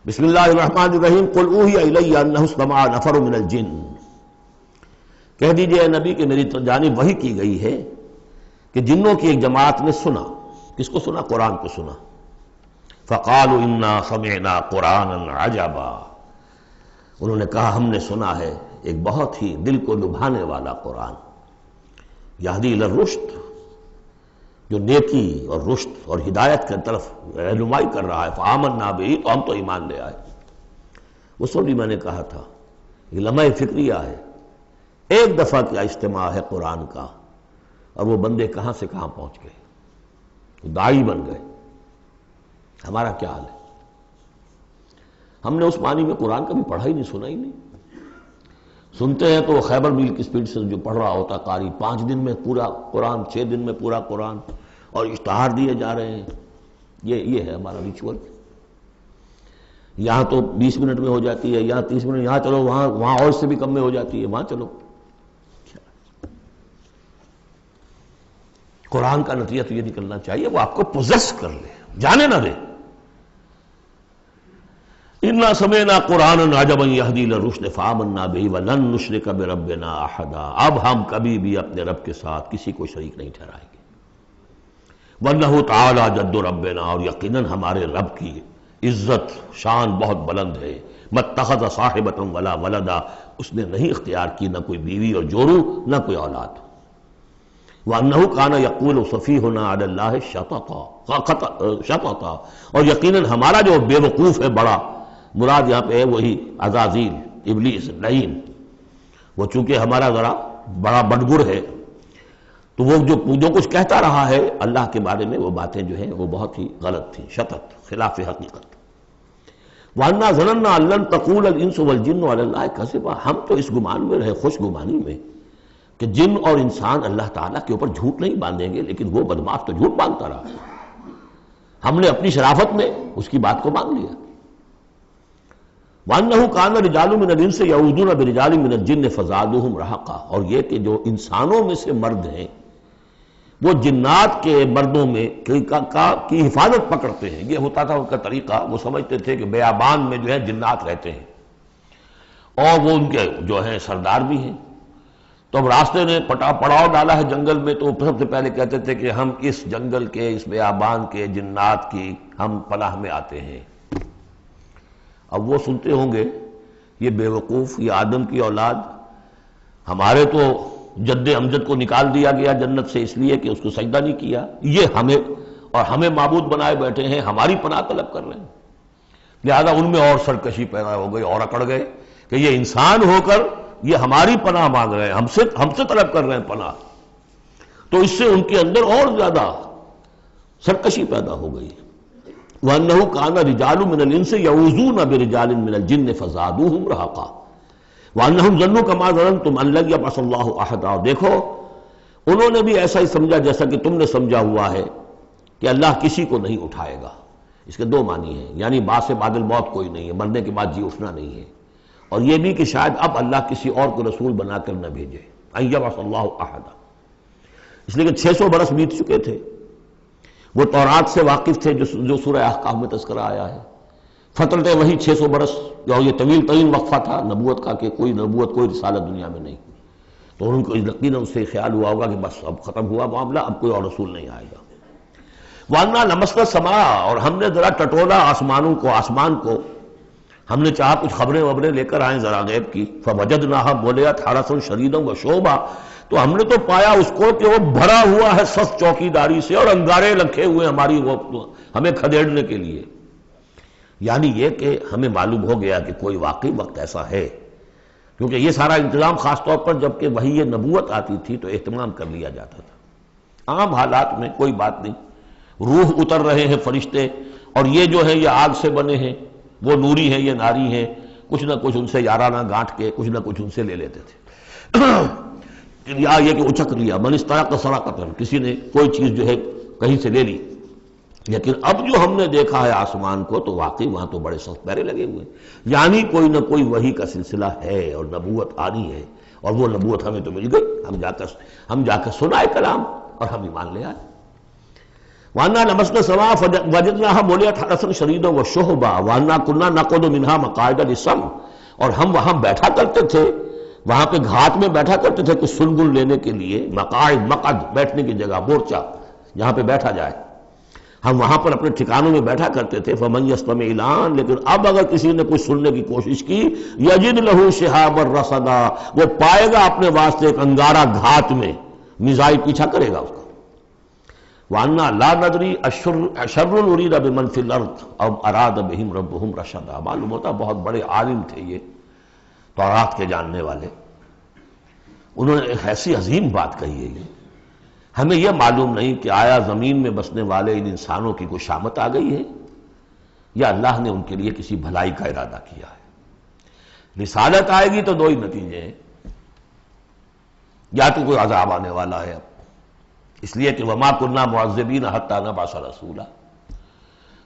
بسم اللہ الرحمن الرحیم، قل اوحی الی انہ استمع نفر من الجن، کہہ دیجئے اے نبی کہ میری جانب وحی کی گئی ہے کہ جنوں کی ایک جماعت نے سنا۔ کس کو سنا؟ قرآن کو سنا۔ فقالوا انا سمعنا قرآنا عجبا، انہوں نے کہا ہم نے سنا ہے ایک بہت ہی دل کو لبھانے والا قرآن، یہدی الی الرشد، جو نیکی اور رشد اور ہدایت کی طرف رہنمائی کر رہا ہے، فآمنا بہ، تو ہم تو ایمان لے آئے۔ اس وقت بھی میں نے کہا تھا یہ لمحہ فکریہ ہے، ایک دفعہ کیا اجتماع ہے قرآن کا، اور وہ بندے کہاں سے کہاں پہنچ گئے، داعی بن گئے۔ ہمارا کیا حال ہے؟ ہم نے اس معنی میں قرآن کبھی پڑھا ہی نہیں، سنا ہی نہیں۔ سنتے ہیں تو وہ خیبر میل کی سپیڈ سے جو پڑھ رہا ہوتا قاری، 5 دن میں پورا قرآن، 6 دن میں پورا قرآن، اور اشتہار دیے جا رہے ہیں۔ یہ ہے ہمارا ریچول۔ یہاں تو 20 منٹ میں ہو جاتی ہے، یہاں 30 منٹ، یہاں چلو وہاں اور اس سے بھی کم میں ہو جاتی ہے، وہاں چلو۔ قرآن کا نتیجہ تو یہ نکلنا چاہیے وہ آپ کو پوزیس کر لے، جانے نہ دے۔ اِنَّا سَمِعْنَا قُرْآنًا عَجَبًا يَهْدِي لِلرُّشْدِ فَآمَنَّا بِهِ وَلَن نُّشْرِكَ بِرَبِّنَا أَحَدًا، اب ہم کبھی بھی اپنے رب کے ساتھ کسی کو شریک نہیں ٹھہرائیں گے۔ وَإِنَّهُ تَعَالَىٰ جَدُّ رَبِّنَا، اور یقیناً ہمارے رب کی عزت شان بہت بلند ہے۔ مَتَّخَذَ صَاحِبَةً وَلَا وَلَدًا، اس نے نہیں اختیار کی نہ کوئی بیوی اور جورو نہ کوئی اولاد۔ وَأَنَّهُ كَانَ يَقُولُ سَفِيهُنَا عَلَى اللَّهِ شَطَطًا، اور یقیناً ہمارا جو بے وقوف ہے بڑا، مراد یہاں پہ ہے وہی عزازیل، ابلیس، لعین، وہ چونکہ ہمارا ذرا بڑا بڑگر ہے، تو وہ جو کچھ کہتا رہا ہے اللہ کے بارے میں، وہ باتیں جو ہیں وہ بہت ہی غلط تھیں، شطط، خلاف حقیقت۔ وَأَنَّا ظَنَنَّا أَن لَّن تَقُولَ الْإِنسُ وَالْجِنُّ عَلَى اللَّهِ كَذِبًا، ہم تو اس گمان میں رہے، خوش گمانی میں، کہ جن اور انسان اللہ تعالیٰ کے اوپر جھوٹ نہیں باندھیں گے، لیکن وہ بدماش تو جھوٹ باندھتا رہا۔ ہم نے اپنی شرافت میں اس کی بات کو مان لیا۔ وَأَنَّهُ كَانَ رِجَالٌ مِّنَ الْإِنسِ يَعُوذُونَ بِرِجَالٍ مِّنَ الْجِنِّ فَزَادُوهُمْ رَهَقًا، اور یہ کہ جو انسانوں میں سے مرد ہیں وہ جنات کے مردوں میں کی حفاظت پکڑتے ہیں۔ یہ ہوتا تھا ان کا طریقہ، وہ سمجھتے تھے کہ بیابان میں جو ہے جنات رہتے ہیں اور وہ ان کے جو ہیں سردار بھی ہیں، تو اب راستے نے پڑاؤ ڈالا ہے جنگل میں، تو سب سے پہلے کہتے تھے کہ ہم اس جنگل کے، اس بیابان کے جنات کی ہم پناہ میں آتے ہیں۔ اب وہ سنتے ہوں گے یہ بے وقوف، یہ آدم کی اولاد، ہمارے تو جد امجد کو نکال دیا گیا جنت سے اس لیے کہ اس کو سجدہ نہیں کیا، یہ ہمیں معبود بنائے بیٹھے ہیں، ہماری پناہ طلب کر رہے ہیں۔ لہذا ان میں اور سرکشی پیدا ہو گئی، اور اکڑ گئے کہ یہ انسان ہو کر یہ ہماری پناہ مانگ رہے ہیں، ہم سے طلب کر رہے ہیں پناہ، تو اس سے ان کے اندر اور زیادہ سرکشی پیدا ہو گئی۔ وَأَنَّهُ كَانَ رِجَالٌ مِّنَ الْإِنسِ يَعُوذُونَ بِرِجَالٍ مِّنَ الْجِنِّ فَزَادُوهُمْ رَهَقًا وَأَنَّهُمْ ظَنُّوا كَمَا ظَنَنتُمْ أَن لَّن يَبْعَثَ اللَّهُ أَحَدًا، اور دیکھو انہوں نے بھی ایسا ہی سمجھا جیسا کہ تم نے سمجھا ہوا ہے کہ اللہ کسی کو نہیں اٹھائے گا۔ اس کے دو معنی ہیں، یعنی بعد سے بعد الموت کوئی نہیں ہے، مرنے کے بعد جی اٹھنا نہیں ہے، اور یہ بھی کہ شاید اب اللہ کسی اور کو رسول بنا کر نہ بھیجے، أن يبعث الله أحدا، اس لیے کہ 600 برس بیت چکے تھے، وہ تورات سے واقف تھے جو سورہ احقاف میں تذکرہ آیا ہے، فترت وہی 600 برس، اور یہ طویل ترین وقفہ تھا نبوت کا کہ کوئی نبوت کوئی رسالت دنیا میں نہیں، تو ان کو یقیناً اس سے خیال ہوا ہوگا کہ بس اب ختم ہوا معاملہ، اب کوئی اور رسول نہیں آئے گا۔ وَأَنَّا لَمَسْنَا السَّمَاءَ، اور ہم نے ذرا ٹٹولا آسمان کو، ہم نے چاہا کچھ خبریں لے کر آئیں ذرا غیب کی، فَوَجَدْنَاهَا مُلِئَتْ حَرَسًا شَدِيدًا وَشُعُبًا، تو ہم نے تو پایا اس کو کہ وہ بھرا ہوا ہے سخت چوکیداری سے، اور انگارے رکھے ہوئے ہماری وہ ہمیں کھدیڑنے کے لیے۔ یعنی یہ کہ ہمیں معلوم ہو گیا کہ کوئی واقعی وقت ایسا ہے، کیونکہ یہ سارا انتظام خاص طور پر جب کہ وہی یہ نبوت آتی تھی تو اہتمام کر لیا جاتا تھا۔ عام حالات میں کوئی بات نہیں، روح اتر رہے ہیں فرشتے، اور یہ جو ہے یہ آگ سے بنے ہیں، وہ نوری ہیں یہ ناری ہیں، کچھ نہ کچھ ان سے یارانہ گانٹھ کے کچھ نہ کچھ ان سے لے لیتے تھے، یا یہ کہ اچک لیا، من استرق سرقۃ، کسی نے کوئی چیز جو ہے کہیں سے لے لی۔ لیکن اب جو ہم نے دیکھا ہے آسمان کو تو واقعی وہاں تو بڑے سخت پہرے لگے ہوئے، یعنی کوئی نہ کوئی وحی کا سلسلہ ہے اور نبوت آنی ہے، اور وہ نبوت ہمیں تو مل گئی، ہم جا کر سنائے کلام اور ہم ایمان لے آئے۔ وَأَنَّا لَمَسْنَا السَّمَاءَ فَوَجَدْنَاهَا مُلِئَتْ حَرَسًا شَدِيدًا وَشُهُبًا وَأَنَّا كُنَّا نَقْعُدُ مِنْهَا مَقَاعِدَ لِلسَّمْعِ، اور ہم وہاں بیٹھا کرتے تھے، وہاں پہ گھات میں بیٹھا کرتے تھے کچھ سنگل لینے کے لیے، مقعد بیٹھنے کی جگہ، مورچہ جہاں پہ بیٹھا جائے، ہم وہاں پر اپنے ٹھکانوں میں بیٹھا کرتے تھے۔ فَمَن يَسْتَمِعِ الْآنَ، لیکن اب اگر کسی نے کچھ سننے کی کوشش کی، يَجِدْ لَهُ شِهَابًا رَصَدًا، وہ پائے گا اپنے واسطے ایک انگارہ گھات میں، میزائل پیچھا کرے گا اس کو۔ وَأَنَّا لَا نَدْرِي أَشَرٌّ أُرِيدَ بِمَنْ فِي الْأَرْضِ أَوْ أَرَادَ بِهِمْ رَبُّهُمْ رَشَدًا۔ معلوم ہوتا بہت بڑے عالم تھے یہ تورات کے جاننے والے، انہوں نے ایک ایسی عظیم بات کہی ہے یہ، ہمیں یہ معلوم نہیں کہ آیا زمین میں بسنے والے ان انسانوں کی کوئی شامت آ گئی ہے یا اللہ نے ان کے لیے کسی بھلائی کا ارادہ کیا ہے۔ رسالت آئے گی تو دو ہی نتیجے ہیں، یا تو کوئی عذاب آنے والا ہے، اس لیے کہ وما كنا معذبین حتی نبعث رسولا،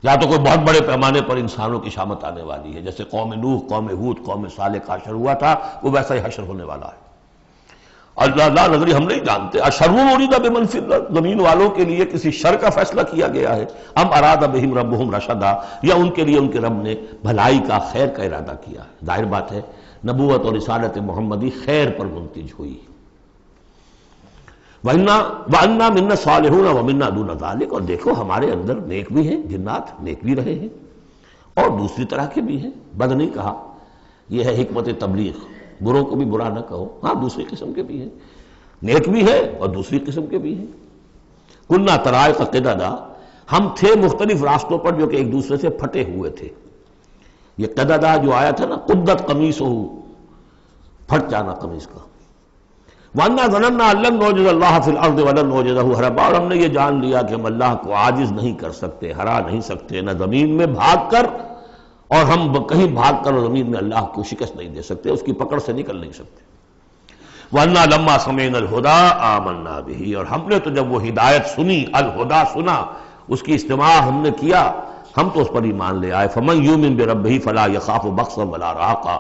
یا تو کوئی بہت بڑے پیمانے پر انسانوں کی شامت آنے والی ہے، جیسے قوم نوح، قوم ہود، قوم صالح کا حشر ہوا تھا، وہ ویسا ہی حشر ہونے والا ہے۔ اللہ لا نظری، ہم نہیں جانتے اشر ارید بمن فی الارض، زمین والوں کے لیے کسی شر کا فیصلہ کیا گیا ہے، ام اراد بہم ربہم رشدا، یا ان کے لیے ان کے رب نے بھلائی کا، خیر کا ارادہ کیا ہے۔ ظاہر بات ہے نبوت اور رسالت محمدی خیر پر منتج ہوئی۔ وَأَنَّا مِنَّا الصَّالِحُونَ وَمِنَّا دُونَ ذَلِكَ، اور دیکھو ہمارے اندر نیک بھی ہیں، جنات نیک بھی رہے ہیں اور دوسری طرح کے بھی ہیں، بد نہیں کہا، یہ ہے حکمت تبلیغ، بروں کو بھی برا نہ کہو، ہاں دوسری قسم کے بھی ہیں، نیک بھی ہے اور دوسری قسم کے بھی ہیں۔ كُنَّا طَرَائِقَ قِدَدًا، ہم تھے مختلف راستوں پر جو کہ ایک دوسرے سے پھٹے ہوئے تھے۔ یہ قددا جو آیا تھا نا، قدت قمیصہ، پھٹ جانا قمیص کا۔ وَأَنَّا ظَنَنَّا أَن لَّن نُعْجِزَ اللَّهَ فِي الْأَرْضِ وَلَن نُعْجِزَهُ هَرَبًا، اور ہم نے یہ جان لیا کہ ہم اللہ کو عاجز نہیں کر سکتے، ہرا نہیں سکتے، نہ زمین میں بھاگ کر، اور ہم کہیں بھاگ کر زمین میں اللہ کو شکست نہیں دے سکتے، اس کی پکڑ سے نکل نہیں سکتے۔ وَأَنَّا لَمَّا سَمِعْنَا الْهُدَىٰ آمَنَّا بِهِ، اور ہم نے تو جب وہ ہدایت سنی، الہدا سنا، اس کی استماع ہم نے کیا، ہم تو اس پر ایمان لے آئے۔ فَمَن يُؤْمِن بِرَبِّهِ فَلَا يَخَافُ بَخْسًا وَلَا رَهَقًا،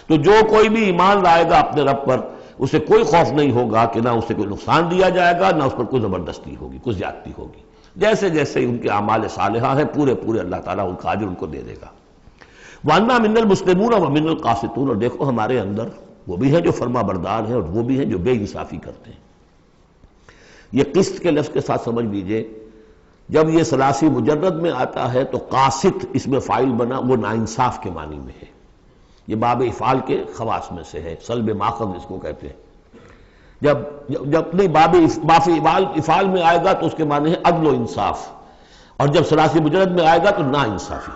تو جو کوئی بھی ایمان لائے گا اپنے رب پر، اسے کوئی خوف نہیں ہوگا کہ نہ اسے کوئی نقصان دیا جائے گا، نہ اس پر کوئی زبردستی ہوگی، کوئی زیادتی ہوگی، جیسے جیسے ان کے اعمال صالحہ ہیں پورے پورے اللہ تعالیٰ ان کا اجر ان کو دے دے گا۔ وَأَنَّا مِنَّا الْمُسْلِمُونَ وَمِنَّا الْقَاسِطُونَ، اور دیکھو ہمارے اندر وہ بھی ہیں جو فرما بردار ہیں اور وہ بھی ہیں جو بے انصافی کرتے ہیں۔ یہ قسط کے لفظ کے ساتھ سمجھ لیجئے، جب یہ ثلاثی مجرد میں آتا ہے تو قاسط اس میں فاعل بنا، وہ ناانصاف کے معنی میں ہے، یہ باب افعال کے خواص میں سے ہے، سلب ماخذ اس کو کہتے ہیں۔ جب نہیں باب افعال میں آئے گا تو اس کے معنی ہے عدل و انصاف، اور جب ثلاثی مجرد میں آئے گا تو نا انصافی۔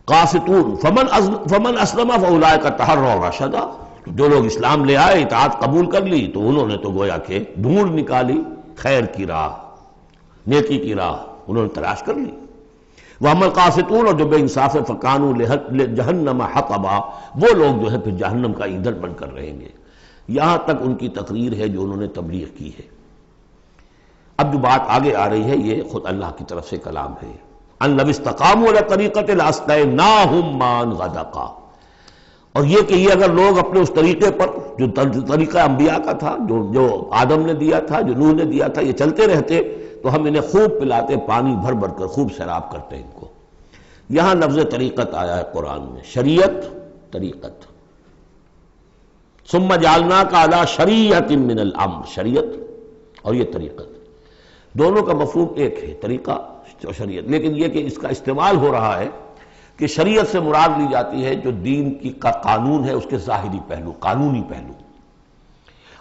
قاسطون فمن اسلم فاولئک تحروا رشدا، جو لوگ اسلام لے آئے، اطاعت قبول کر لی، تو انہوں نے تو گویا کہ ڈھونڈ نکالی خیر کی راہ، نیکی کی راہ انہوں نے تلاش کر لی۔ وَأَمَّا الْقَاسِطُونَ، اور جو بے انصاف ہے، فَكَانُوا لِجَهَنَّمَ حَطَبًا، وہ لوگ جو ہے پھر جہنم کا ایندھن بن کر رہیں گے۔ یہاں تک ان کی تقریر ہے جو انہوں نے تبلیغ کی ہے۔ اب جو بات آگے آ رہی ہے یہ خود اللہ کی طرف سے کلام ہے۔ أَن لَوِ اسْتَقَامُوا عَلَى الطَّرِيقَةِ لَأَسْقَيْنَاهُم مَّاءً غَدَقًا، اور یہ کہ یہ اگر لوگ اپنے اس طریقے پر جو طریقہ انبیاء کا تھا، جو آدم نے دیا تھا، جو نوح نے دیا تھا، یہ چلتے رہتے تو ہم انہیں خوب پلاتے، پانی بھر بھر کر خوب سیراب کرتے ان کو۔ یہاں لفظ طریقت آیا ہے قرآن میں، شریعت، طریقت۔ ثم جعلناک علی شریعۃ من الامر، شریعت اور یہ طریقت، دونوں کا مفہوم ایک ہے، طریقہ اور شریعت، لیکن یہ کہ اس کا استعمال ہو رہا ہے کہ شریعت سے مراد لی جاتی ہے جو دین کا قانون ہے، اس کے ظاہری پہلو، قانونی پہلو،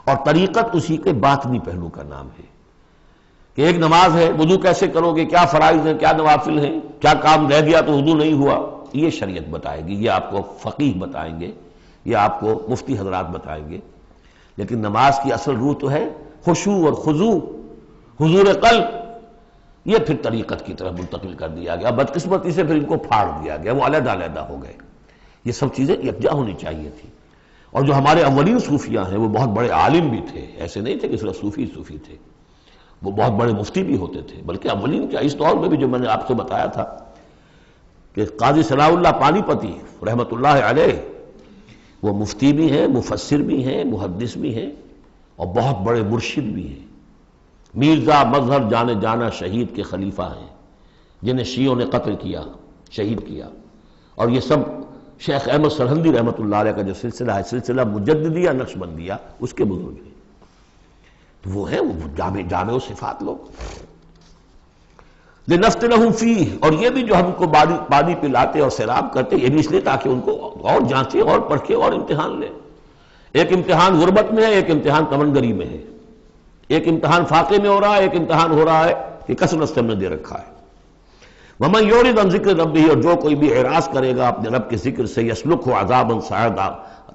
اور طریقت اسی کے باطنی پہلو کا نام ہے کہ ایک نماز ہے، وضو کیسے کرو گے، کیا فرائض ہیں، کیا نوافل ہیں، کیا کام رہ گیا تو وضو نہیں ہوا، یہ شریعت بتائے گی، یہ آپ کو فقیہ بتائیں گے، یہ آپ کو مفتی حضرات بتائیں گے۔ لیکن نماز کی اصل روح تو ہے خشوع اور خضوع، حضور قلب، یہ پھر طریقت کی طرف منتقل کر دیا گیا، بدقسمتی سے پھر ان کو پھاڑ دیا گیا، وہ علیحدہ علیحدہ ہو گئے۔ یہ سب چیزیں یکجا ہونی چاہیے تھی۔ اور جو ہمارے اولین صوفیاء ہیں وہ بہت بڑے عالم بھی تھے، ایسے نہیں تھے کہ صرف صوفی تھے، وہ بہت بڑے مفتی بھی ہوتے تھے، بلکہ اولین کیا اس دور میں بھی جو میں نے آپ سے بتایا تھا کہ قاضی صلاح اللہ پانی پتی رحمۃ اللہ علیہ، وہ مفتی بھی ہیں، مفسر بھی ہیں، محدث بھی ہیں، اور بہت بڑے مرشد بھی ہیں۔ میرزا مظہر جانے جانا شہید کے خلیفہ ہیں، جنہیں شیعوں نے قتل کیا، شہید کیا، اور یہ سب شیخ احمد سرہندی رحمۃ اللہ علیہ کا جو سلسلہ ہے، سلسلہ مجددیہ نقشبندیہ، اس کے بزرگ ہیں، تو وہ ہیں وہ جامع و صفات لوگ۔ لِنَفْتِنَهُمْ فِيهِ، اور یہ بھی جو ہم کو پانی پلاتے اور سیراب کرتے، یہ بھی اس لیے تاکہ ان کو اور جانچے اور پرکھے اور امتحان لیں۔ ایک امتحان غربت میں ہے، ایک امتحان تمنگری میں ہے۔ ایک امتحان فاقے میں ہو رہا ہے، ایک امتحان ہو رہا ہے کہ کثرت سے ہم نے دے رکھا ہے۔ وَمَن يُعْرِضْ عَن ذِكْرِ رَبِّهِ، اور جو کوئی بھی اعراض کرے گا اپنے رب کے ذکر سے، يَسْلُكْهُ عَذَابًا صَعَدًا،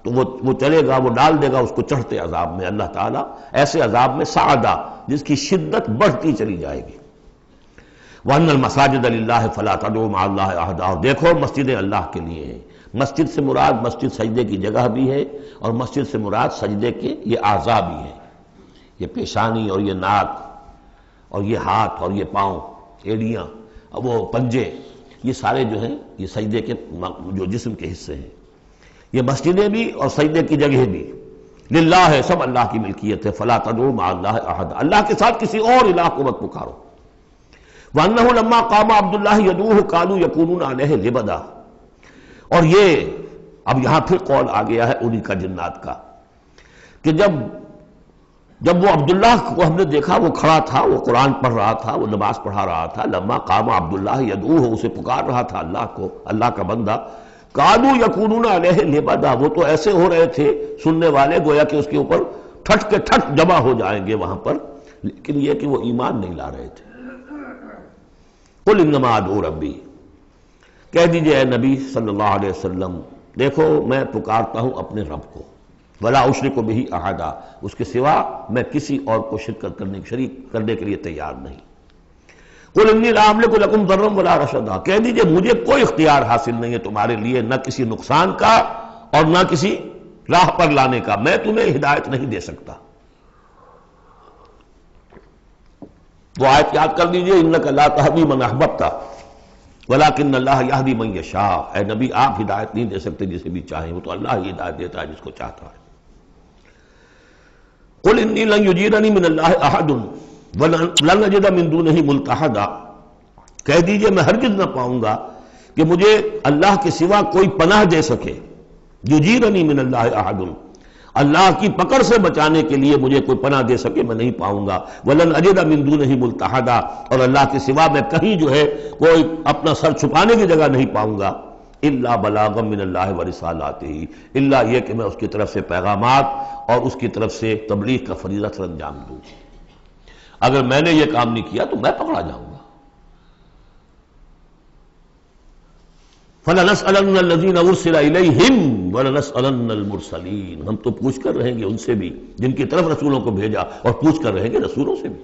تو وہ چلے گا، وہ ڈال دے گا اس کو چڑھتے عذاب میں، اللہ تعالیٰ ایسے عذاب میں صعدا جس کی شدت بڑھتی چلی جائے گی۔ وَأَنَّ الْمَسَاجِدَ لِلَّهِ فَلَا تَدْعُوا مَعَ اللَّهِ أَحَدًا، اور دیکھو مسجدیں اللہ کے لیے ہیں۔ مسجد سے مراد مسجد سجدے کی جگہ بھی ہے، اور مسجد سے مراد سجدے کے یہ اعضاء بھی ہیں، یہ پیشانی اور یہ ناک اور یہ ہاتھ اور یہ پاؤں، ایڑیاں، وہ پنجے، یہ سارے جو ہیں یہ سجدے کے جو جسم کے حصے ہیں۔ یہ مسجدیں بھی اور سجدے کی جگہ بھی للہ ہے، سب اللہ کی ملکیت ہے۔ فلا تدعوا مع اللہ احد، اللہ کے ساتھ کسی اور الہ کو مت پکارو۔ وانہ لما قام عبد اللہ یدعوہ قالوا یکونون علیہ لبدا، اور یہ اب یہاں پھر قول آ گیا ہے انہی کا جنات کا کہ جب وہ عبداللہ کو ہم نے دیکھا وہ کھڑا تھا، وہ قرآن پڑھ رہا تھا، وہ نماز پڑھا رہا تھا، لما قام عبداللہ یدعوہ، اسے پکار رہا تھا اللہ کو، اللہ کا بندہ، قالوا یکونون علیہ لبدا، وہ تو ایسے ہو رہے تھے سننے والے گویا کہ اس کے اوپر ٹھٹ کے ٹھٹ جمع ہو جائیں گے وہاں پر، لیکن یہ کہ وہ ایمان نہیں لا رہے تھے۔ قل انما ادعو ربی، کہہ دیجئے اے نبی صلی اللہ علیہ وسلم، دیکھو میں پکارتا ہوں اپنے رب کو، ولا اشرک بہ احدا، اس کے سوا میں کسی اور کو شریک کرنے کے لیے تیار نہیں۔ قل انی لا املک لکم ضرا ولا رشدا، کہہ دیجئے مجھے کوئی اختیار حاصل نہیں ہے تمہارے لیے، نہ کسی نقصان کا اور نہ کسی راہ پر لانے کا، میں تمہیں ہدایت نہیں دے سکتا۔ وہ آیت یاد کر دیجئے، انک لا تہدی من احببت ولکن اللہ یہدی من یشاء، اے نبی آپ ہدایت نہیں دے سکتے جسے بھی چاہیں، وہ تو اللہ ہی ہدایت دیتا ہے جس کو چاہتا ہے۔ قل انی لن یجیرنی من اللہ احد ولن اجد من دونہ ملتحدا، کہہ دیجئے میں ہرگز نہ پاؤں گا کہ مجھے اللہ کے سوا کوئی پناہ دے سکے، یجیرنی من اللہ احد، اللہ کی پکڑ سے بچانے کے لیے مجھے کوئی پناہ دے سکے میں نہیں پاؤں گا، ولن اجد من دونہ ملتحدا، اور اللہ کے سوا میں کہیں جو ہے کوئی اپنا سر چھپانے کی جگہ نہیں پاؤں گا، الا بلاغا من اللہ ورسالاتہ، الا یہ کہ میں اس کی طرف سے پیغامات اور اس کی طرف سے تبلیغ کا فریضہ سر انجام دوں۔ اگر میں نے یہ کام نہیں کیا تو میں پکڑا جاؤں گا۔ فَلَنَسْأَلَنَّ الَّذِينَ أُرْسِلَ إِلَيْهِمْ وَلَنَسْأَلَنَّ الْمُرْسَلِينَ، ہم تو پوچھ کر رہیں گے ان سے بھی جن کی طرف رسولوں کو بھیجا، اور پوچھ کر رہیں گے رسولوں سے بھی۔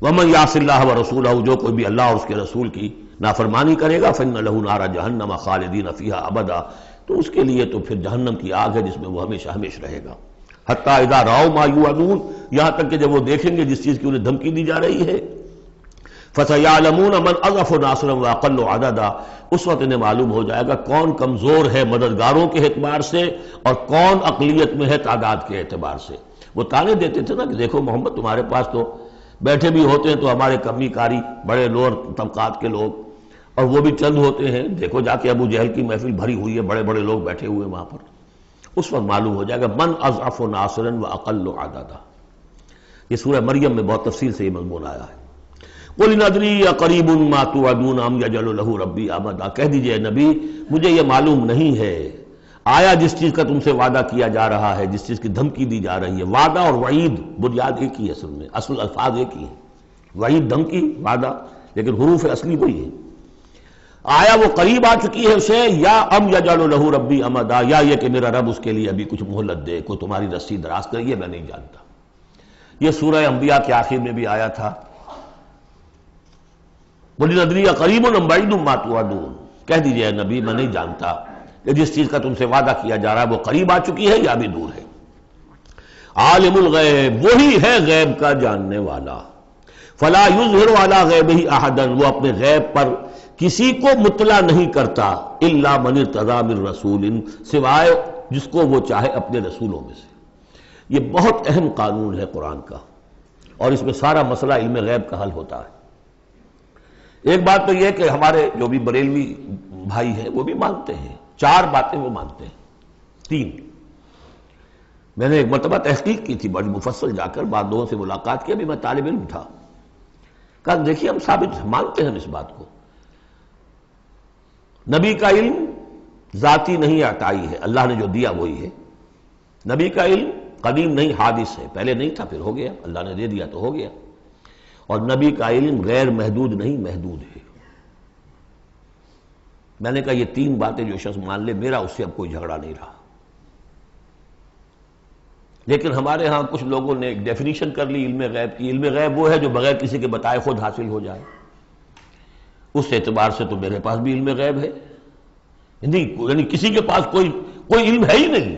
وَمَن يَعْصِ اللَّهَ وَرَسُولَهُ، جو کوئی بھی اللہ اور اس کے رسول کی نافرمانی کرے گا، فَإِنَّ لَهُ نَارَ جَهَنَّمَ خَالِدِينَ فِيهَا أَبَدًا، تو اس کے لیے تو پھر جہنم کی آگ ہے جس میں وہ ہمیشہ ہمیشہ رہے گا۔ حتیٰ اذا رأوا ما یوعدون، یہاں تک کہ جب وہ دیکھیں گے جس چیز کی انہیں دھمکی دی جا رہی ہے، فَسَيَعْلَمُونَ مَنْ أَضْعَفُ نَاصِرًا وَأَقَلُّ عَدَدًا، اس وقت انہیں معلوم ہو جائے گا کون کمزور ہے مددگاروں کے اعتبار سے اور کون اقلیت میں ہے تعداد کے اعتبار سے۔ وہ تانے دیتے تھے نا کہ دیکھو محمد تمہارے پاس تو بیٹھے بھی ہوتے ہیں تو ہمارے کمی کاری بڑے لوور طبقات کے لوگ، اور وہ بھی چند ہوتے ہیں، دیکھو جا کے ابو جہل کی محفل بھری ہوئی ہے، بڑے بڑے لوگ بیٹھے ہوئے وہاں پر۔ اس وقت معلوم ہو جائے گا من اضعف ناصرا واقل عددا۔ یہ سورہ مریم میں بہت تفصیل سے یہ مضمون آیا ہے۔ قل ان ادری اقریب ما توعدون ام یجعل له ربی امدا، کہہ دیجئے نبی مجھے یہ معلوم نہیں ہے، آیا جس چیز کا تم سے وعدہ کیا جا رہا ہے، جس چیز کی دھمکی دی جا رہی ہے، وعدہ اور وعید بنیاد ایک ہی ہے، اصل میں اصل الفاظ ایک ہی ہیں، وعید دھمکی، وعدہ، لیکن حروف اصلی وہی ہے۔ آیا وہ قریب آ چکی ہے اسے، یا ام یجعل له ربی امدا، یا یہ کہ میرا رب اس کے لیے ابھی کچھ مہلت دے، کوئی تمہاری رسی دراز کرے، یہ میں نہیں جانتا۔ یہ سورہ انبیاء کے آخر میں بھی آیا تھا، قل ان ادری اقریب ام بعید ما توعدون، کہہ دیجئے اے نبی میں نہیں جانتا کہ جس چیز کا تم سے وعدہ کیا جا رہا ہے وہ قریب آ چکی ہے یا بھی دور ہے۔ عالم الغیب، وہی ہے غیب کا جاننے والا، فلا یظہر علی غیبہ احدا، وہ اپنے غیب پر کسی کو مطلع نہیں کرتا، الا من ارتضی من رسول، سوائے جس کو وہ چاہے اپنے رسولوں میں سے۔ یہ بہت اہم قانون ہے قرآن کا، اور اس میں سارا مسئلہ علم غیب کا حل ہوتا ہے۔ ایک بات تو یہ کہ ہمارے جو بھی بریلوی بھائی ہیں وہ بھی مانتے ہیں، 4 باتیں وہ مانتے ہیں، 3۔ میں نے ایک مرتبہ تحقیق کی تھی بڑی مفصل، جا کر بعد لوگوں سے ملاقات کی، ابھی میں طالب علم تھا، کہا دیکھیے ہم ثابت مانتے ہیں اس بات کو، نبی کا علم ذاتی نہیں عطائی ہے، اللہ نے جو دیا وہی ہے، نبی کا علم قدیم نہیں، حادث ہے، پہلے نہیں تھا پھر ہو گیا، اللہ نے دے دیا تو ہو گیا۔ اور نبی کا علم غیر محدود نہیں، محدود ہے۔ میں نے کہا یہ تین باتیں جو شخص مان لے، میرا اس سے اب کوئی جھگڑا نہیں رہا۔ لیکن ہمارے ہاں کچھ لوگوں نے ایک ڈیفینیشن کر لی علم غیب کی، علم غیب وہ ہے جو بغیر کسی کے بتائے خود حاصل ہو جائے۔ اس اعتبار سے تو میرے پاس بھی علم غیب ہے، نہیں یعنی کسی کے پاس کوئی علم ہے ہی نہیں۔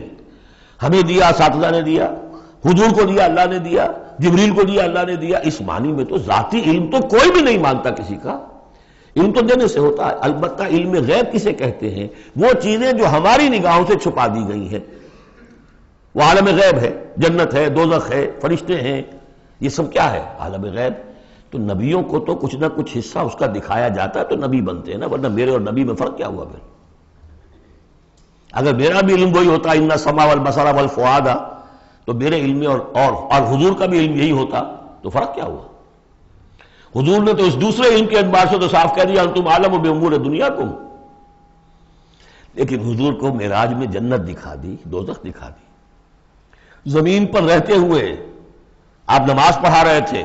ہمیں دیا اساتذہ نے دیا، حضور کو دیا اللہ نے دیا، جبریل کو دیا اللہ نے دیا، اس معنی میں تو ذاتی علم تو کوئی بھی نہیں مانگتا کسی کا، علم تو دینے سے ہوتا ہے۔ البتہ علم غیب کسے کہتے ہیں؟ وہ چیزیں جو ہماری نگاہوں سے چھپا دی گئی ہیں، وہ عالم غیب ہے، جنت ہے، دوزخ ہے، فرشتے ہیں، یہ سب کیا ہے؟ عالم غیب۔ تو نبیوں کو تو کچھ نہ کچھ حصہ اس کا دکھایا جاتا ہے تو نبی بنتے ہیں نا، ورنہ میرے اور نبی میں فرق کیا ہوا پھر؟ اگر میرا بھی علم وہی ہوتا ان السمع والبصر والفؤاد، تو میرے علم میں اور حضور کا بھی علم یہی ہوتا تو فرق کیا ہوا؟ حضور نے تو اس دوسرے علم کے اعتبار سے تو صاف کہہ دیا انتم عالم بامور دنیاکم، لیکن حضور کو معراج میں جنت دکھا دی، دوزخ دکھا دی۔ زمین پر رہتے ہوئے آپ نماز پڑھا رہے تھے،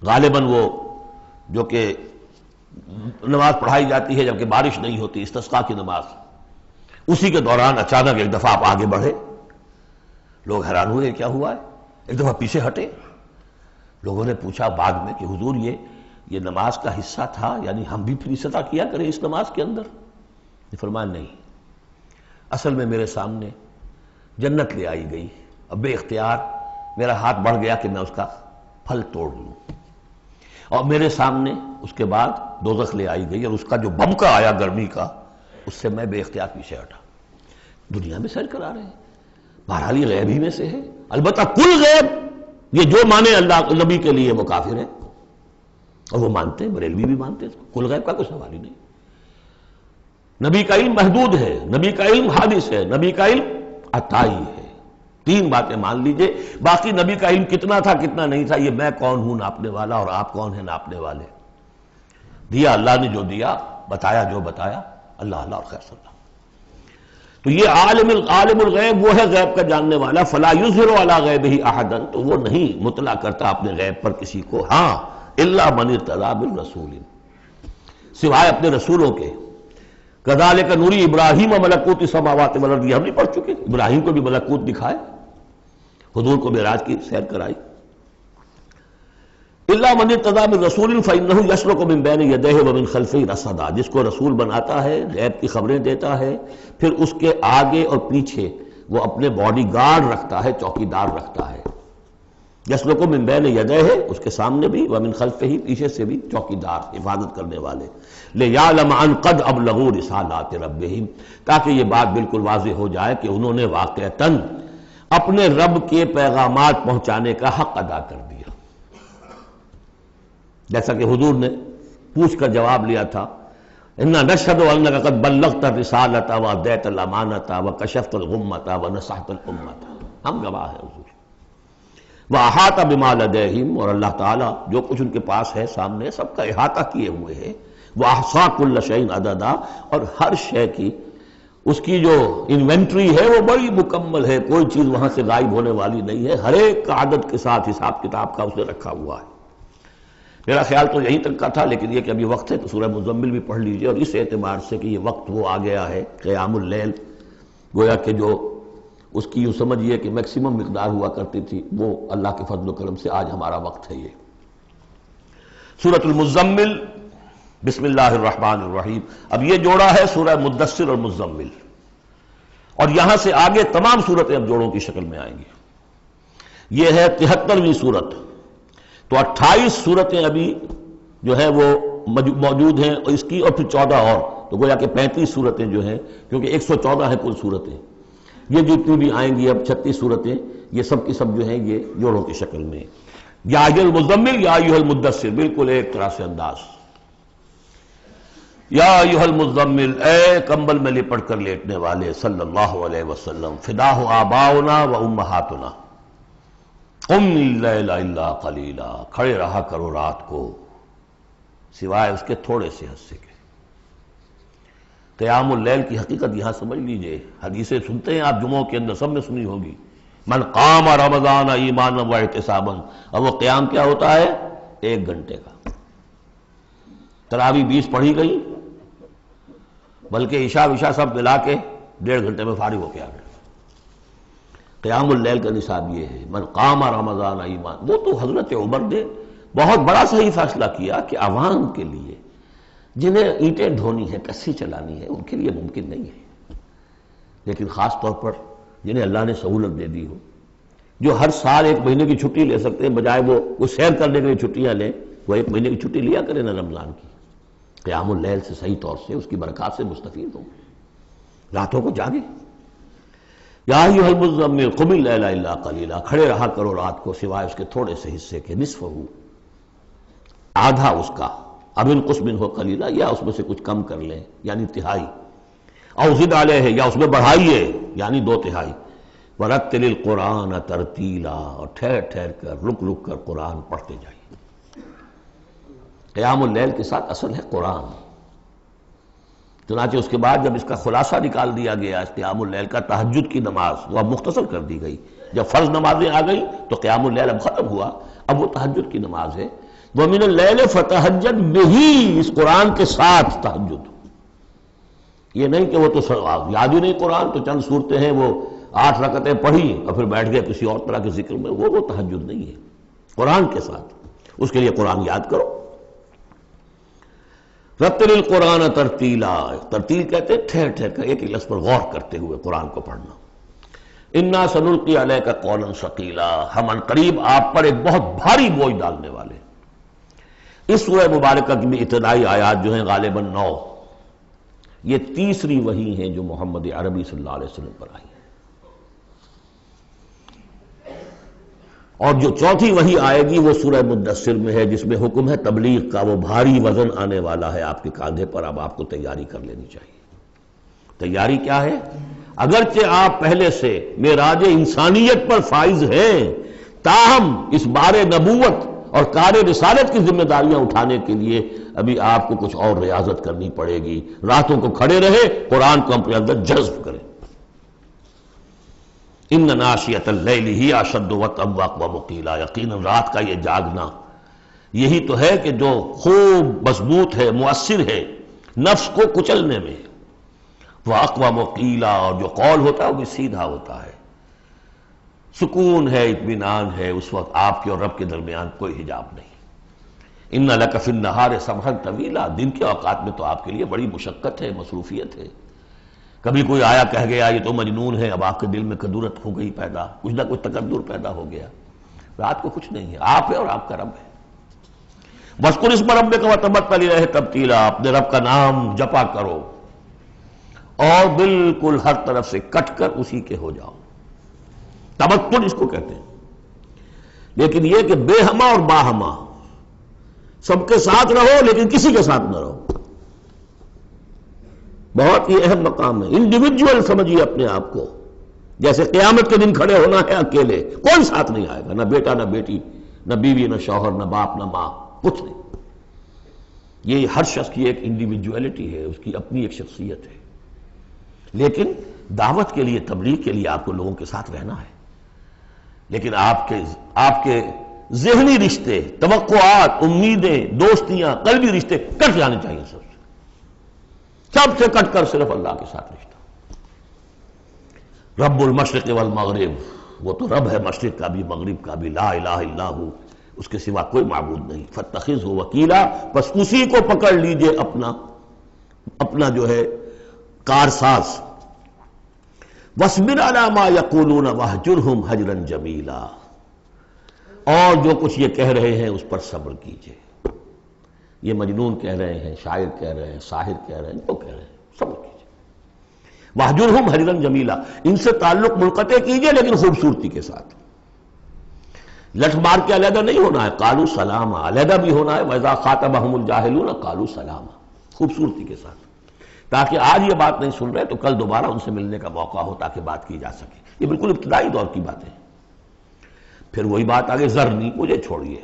غالباً وہ جو کہ نماز پڑھائی جاتی ہے جبکہ بارش نہیں ہوتی، استسقاء کی نماز، اسی کے دوران اچانک ایک دفعہ آپ آگے بڑھے، لوگ حیران ہوئے کیا ہوا ہے، ایک دفعہ پیچھے ہٹے۔ لوگوں نے پوچھا بعد میں کہ حضور یہ نماز کا حصہ تھا، یعنی ہم بھی پھر استطاع کیا کریں اس نماز کے اندر؟ یہ فرمایا نہیں، اصل میں میرے سامنے جنت لے آئی گئی، اب بے اختیار میرا ہاتھ بڑھ گیا کہ میں اس کا پھل توڑ لوں، اور میرے سامنے اس کے بعد دوزخ لے آئی گئی، اور اس کا جو بمکا آیا گرمی کا، اس سے میں بے اختیار پیچھے ہٹا۔ دنیا میں سیر کرا رہے ہیں، بہرحال یہ غیب ہی میں سے ہے۔ البتہ کل غیب، یہ جو مانے اللہ نبی کے لیے وہ کافر ہے، اور وہ مانتے ہیں، بریلوی بھی مانتے ہیں، کل غیب کا کوئی سوال ہی نہیں۔ نبی کا علم محدود ہے، نبی کا علم حادث ہے، نبی کا علم عطائی ہے۔ تین باتیں مان لیجئے، باقی نبی کا علم کتنا تھا کتنا نہیں تھا، یہ میں کون ہوں ناپنے والا اور آپ کون ہیں ناپنے والے؟ دیا اللہ نے جو دیا، بتایا جو بتایا، اللہ اللہ اور خیر صلی اللہ۔ تو یہ عالم الغیب وہ ہے غیب کا جاننے والا، فلا یظہر علی غیبہ احدا، تو وہ نہیں مطلع کرتا اپنے غیب پر کسی کو، ہاں الا من ارتضی بالرسول، سوائے اپنے رسولوں کے۔ کذالک نوری ابراہیم ملکوت السماوات والارض، ہم نہیں پڑھ چکے؟ ابراہیم کو بھی ملکوت دکھائے، حضور کو معراج کی سیر کرائی۔ الا من ارتضی بالرسول فانہ یسلک من بین یدیہ ومن خلفہ رصدا، جس کو رسول بناتا ہے، غیب کی خبریں دیتا ہے، پھر اس کے آگے اور پیچھے وہ اپنے باڈی گارڈ رکھتا ہے، چوکیدار رکھتا ہے۔ یسلک من بین یدیہ، اس کے سامنے بھی، ومن خلفہ، پیچھے سے بھی چوکیدار، حفاظت کرنے والے۔ لیعلم ان قد ابلغوا رسالات ربہم، تاکہ یہ بات بالکل واضح ہو جائے کہ انہوں نے واقعتاً اپنے رب کے پیغامات پہنچانے کا حق ادا کر دیا۔ جیسا کہ حضور نے پوچھ کر جواب لیا تھا، انا نشہد انک قد بلغت الرسالۃ وادیت الامانۃ وکشفت الغمۃ ونصحت الامۃ، ہم گواہ ہیں حضور۔ واحاط بما لدیہم، اور اللہ تعالیٰ جو کچھ ان کے پاس ہے سامنے سب کا احاطہ کیے ہوئے ہے۔ واحصا کل شیء عددا، اور ہر شے کی اس کی جو انوینٹری ہے وہ بڑی مکمل ہے، کوئی چیز وہاں سے غائب ہونے والی نہیں ہے، ہر ایک کا عدد کے ساتھ حساب کتاب کا اس نے رکھا ہوا ہے۔ میرا خیال تو یہیں تک کا تھا، لیکن یہ کہ ابھی وقت ہے تو سورہ مزمل بھی پڑھ لیجئے، اور اس اعتبار سے کہ یہ وقت وہ آ گیا ہے قیام اللیل، گویا کہ جو اس کی یوں سمجھیے کہ میکسیمم مقدار ہوا کرتی تھی، وہ اللہ کے فضل و کرم سے آج ہمارا وقت ہے۔ یہ سورۃ المزمل، بسم اللہ الرحمن الرحیم۔ اب یہ جوڑا ہے سورہ مدثر اور مزمل، اور یہاں سے آگے تمام سورتیں اب جوڑوں کی شکل میں آئیں گی۔ یہ ہے 73ویں سورت، تو 28 سورتیں ابھی جو ہے وہ موجود ہیں، اور اس کی اور پھر 14 اور، تو گویا کہ 35 سورتیں جو ہیں، کیونکہ 114 ہیں کل سورتیں، یہ جتنی بھی آئیں گی اب 36 سورتیں، یہ سب کی سب جو ہیں یہ جوڑوں کی شکل میں۔ یا ایھا المزمل یا ایھا المدثر، بالکل ایک طرح سے انداز۔ یا ایھا المزمل، اے کمبل میں لپٹ کر لیٹنے والے، صلی اللہ علیہ وسلم، فداہ آباؤنا و امہاتنا، قم اللیل الا قلیلا، کھڑے رہا کرو رات کو سوائے اس کے تھوڑے سے حصے کے۔ قیام اللیل کی حقیقت یہاں سمجھ لیجئے، حدیثیں سنتے ہیں آپ جمعوں کے اندر، سب نے سنی ہوگی، من قام رمضان ایمانا واحتسابا، اور وہ قیام کیا ہوتا ہے؟ 1 گھنٹے کا۔ تراویح 20 پڑھی گئی، بلکہ عشاء وشاء سب ملا کے 1.5 گھنٹے میں فارغ ہو کے آ گئے۔ قیام اللیل کا نصاب یہ ہے، من قام رمضان ایمان۔ وہ تو حضرت عمر نے بہت بڑا صحیح فیصلہ کیا کہ عوام کے لیے جنہیں اینٹیں ڈھونی ہے، کسی چلانی ہے، ان کے لیے ممکن نہیں ہے، لیکن خاص طور پر جنہیں اللہ نے سہولت دے دی ہو، جو ہر سال 1 مہینے کی چھٹی لے سکتے ہیں، بجائے وہ سیر کرنے کے لیے چھٹیاں لیں، وہ 1 مہینے کی چھٹی لیا کریں نا رمضان کی، قیام اللیل سے صحیح طور سے اس کی برکات سے مستفید ہوں، راتوں کو جاگیں۔ یا ایھا المزمل قم اللیل الا قلیلا، کھڑے رہا کرو رات کو سوائے اس کے تھوڑے سے حصے کے، نصفہ، آدھا اس کا، اب انقص منہ قلیلا، یا اس میں سے کچھ کم کر لیں یعنی تہائی، او زد علیہ، یا اس میں بڑھائیے یعنی 2/3، ورتل القرآن ترتیلا، اور ٹھہر ٹھہر کر رک رک کر قرآن پڑھتے جائیے۔ قیام اللیل کے ساتھ اصل ہے قرآن۔ چنانچہ اس کے بعد جب اس کا خلاصہ نکال دیا گیا اس قیام اللیل کا، تہجد کی نماز وہ اب مختصر کر دی گئی، جب فرض نمازیں آ گئی تو قیام اللیل اب ختم ہوا، اب وہ تہجد کی نماز ہے۔ وَمِنَ اللَّيْلِ فَتَہجد بِهِ، اس قرآن کے ساتھ تہجد، یہ نہیں کہ وہ تو یاد ہی نہیں قرآن تو چند صورتیں ہیں وہ 8 رکعتیں پڑھی اور پھر بیٹھ گئے کسی اور طرح کے ذکر میں، وہ تہجد نہیں ہے، قرآن کے ساتھ، اس کے لیے قرآن یاد کرو۔ رتل القرآن ترتیلا، ترتیل کہتے ہیں ٹھہر ٹھہر کر ایک لفظ پر غور کرتے ہوئے قرآن کو پڑھنا۔ انا سنلقی علیک قولا ثقیلا، ہم عنقریب آپ پر ایک بہت بھاری بوجھ ڈالنے والے۔ اس سورہ مبارکہ کی بھی ابتدائی آیات جو ہیں غالباً 9، یہ تیسری وحی ہیں جو محمد عربی صلی اللہ علیہ وسلم پر آئی ہیں، اور جو چوتھی وحی آئے گی وہ سورہ مدثر میں ہے، جس میں حکم ہے تبلیغ کا، وہ بھاری وزن آنے والا ہے آپ کے کاندھے پر، اب آپ کو تیاری کر لینی چاہیے۔ تیاری کیا ہے؟ اگرچہ آپ پہلے سے معراج انسانیت پر فائز ہیں، تاہم اس بار نبوت اور کار رسالت کی ذمہ داریاں اٹھانے کے لیے ابھی آپ کو کچھ اور ریاضت کرنی پڑے گی۔ راتوں کو کھڑے رہے، قرآن کو اپنے اندر جذب کریں۔ ان ناشیۃ اللیل ہی اشد وطئا واقوم قیلا، یقیناً رات کا یہ جاگنا یہی تو ہے کہ جو خوب مضبوط ہے، مؤثر ہے نفس کو کچلنے میں، واقوم قیلا، اور جو قول ہوتا ہے وہ بھی سیدھا ہوتا ہے، سکون ہے، اطمینان ہے، اس وقت آپ کے اور رب کے درمیان کوئی حجاب نہیں۔ ان لک فی النہار سبحا طویلا، دن کے اوقات میں تو آپ کے لیے بڑی مشقت ہے، مصروفیت ہے۔ کبھی کوئی آیا کہہ گیا یہ تو مجنون ہے، اب آپ کے دل میں کدورت ہو گئی پیدا، کچھ نہ کچھ تکدر پیدا ہو گیا۔ رات کو کچھ نہیں ہے، آپ ہے اور آپ کا رب ہے۔ وَاذْكُرِ اسْمَ رَبِّكَ وَتَبَتَّلْ إِلَيْهِ تَبْتِيلًا، اپنے رب کا نام جپا کرو اور بالکل ہر طرف سے کٹ کر اسی کے ہو جاؤ۔ تبتل اس کو کہتے ہیں، لیکن یہ کہ بے ہما اور باہما، سب کے ساتھ رہو لیکن کسی کے ساتھ نہ رہو، بہت ہی اہم مقام ہے۔ انڈیویجول سمجھیے اپنے آپ کو، جیسے قیامت کے دن کھڑے ہونا ہے اکیلے، کوئی ساتھ نہیں آئے گا، نہ بیٹا نہ بیٹی، نہ بیوی نہ شوہر، نہ باپ نہ ماں، کچھ نہیں۔ یہ ہر شخص کی ایک انڈیویجویلٹی ہے، اس کی اپنی ایک شخصیت ہے، لیکن دعوت کے لیے، تبلیغ کے لیے آپ کو لوگوں کے ساتھ رہنا ہے، لیکن آپ کے ذہنی رشتے، توقعات، امیدیں، دوستیاں، قلبی رشتے کٹ جانے چاہیے، سب سے کٹ کر صرف اللہ کے ساتھ رشتہ۔ رب المشرق والمغرب، وہ تو رب ہے مشرق کا بھی مغرب کا بھی، لا الہ الا ہو، اس کے سوا کوئی معبود نہیں۔ فاتخذہ وکیلا، بس اسی کو پکڑ لیجئے اپنا جو ہے کارساز۔ وَاصْبِرْ عَلَىٰ مَا يَقُولُونَ وَاهْجُرْهُمْ هَجْرًا جَمِيلًا، اور جو کچھ یہ کہہ رہے ہیں اس پر صبر کیجئے۔ یہ مجنون کہہ رہے ہیں، شاعر کہہ رہے ہیں، ساحر کہہ رہے ہیں، جو کہہ رہے ہیں صبر کیجئے۔ وَاهْجُرْهُمْ هَجْرًا جَمِيلًا، ان سے تعلق منقطع کیجئے لیکن خوبصورتی کے ساتھ، لٹ مار کے علیحدہ نہیں ہونا ہے، قالوا سلاما، علیحدہ بھی ہونا ہے، وَإِذَا خَاطَبَهُمُ الْجَاهِلُونَ قَالُوا سَلَامًا، خوبصورتی کے ساتھ، تاکہ آج یہ بات نہیں سن رہے تو کل دوبارہ ان سے ملنے کا موقع ہو، تاکہ بات کی جا سکے۔ یہ بالکل ابتدائی دور کی باتیں ہیں۔ پھر وہی بات آگے، ذرنی، مجھے چھوڑیے،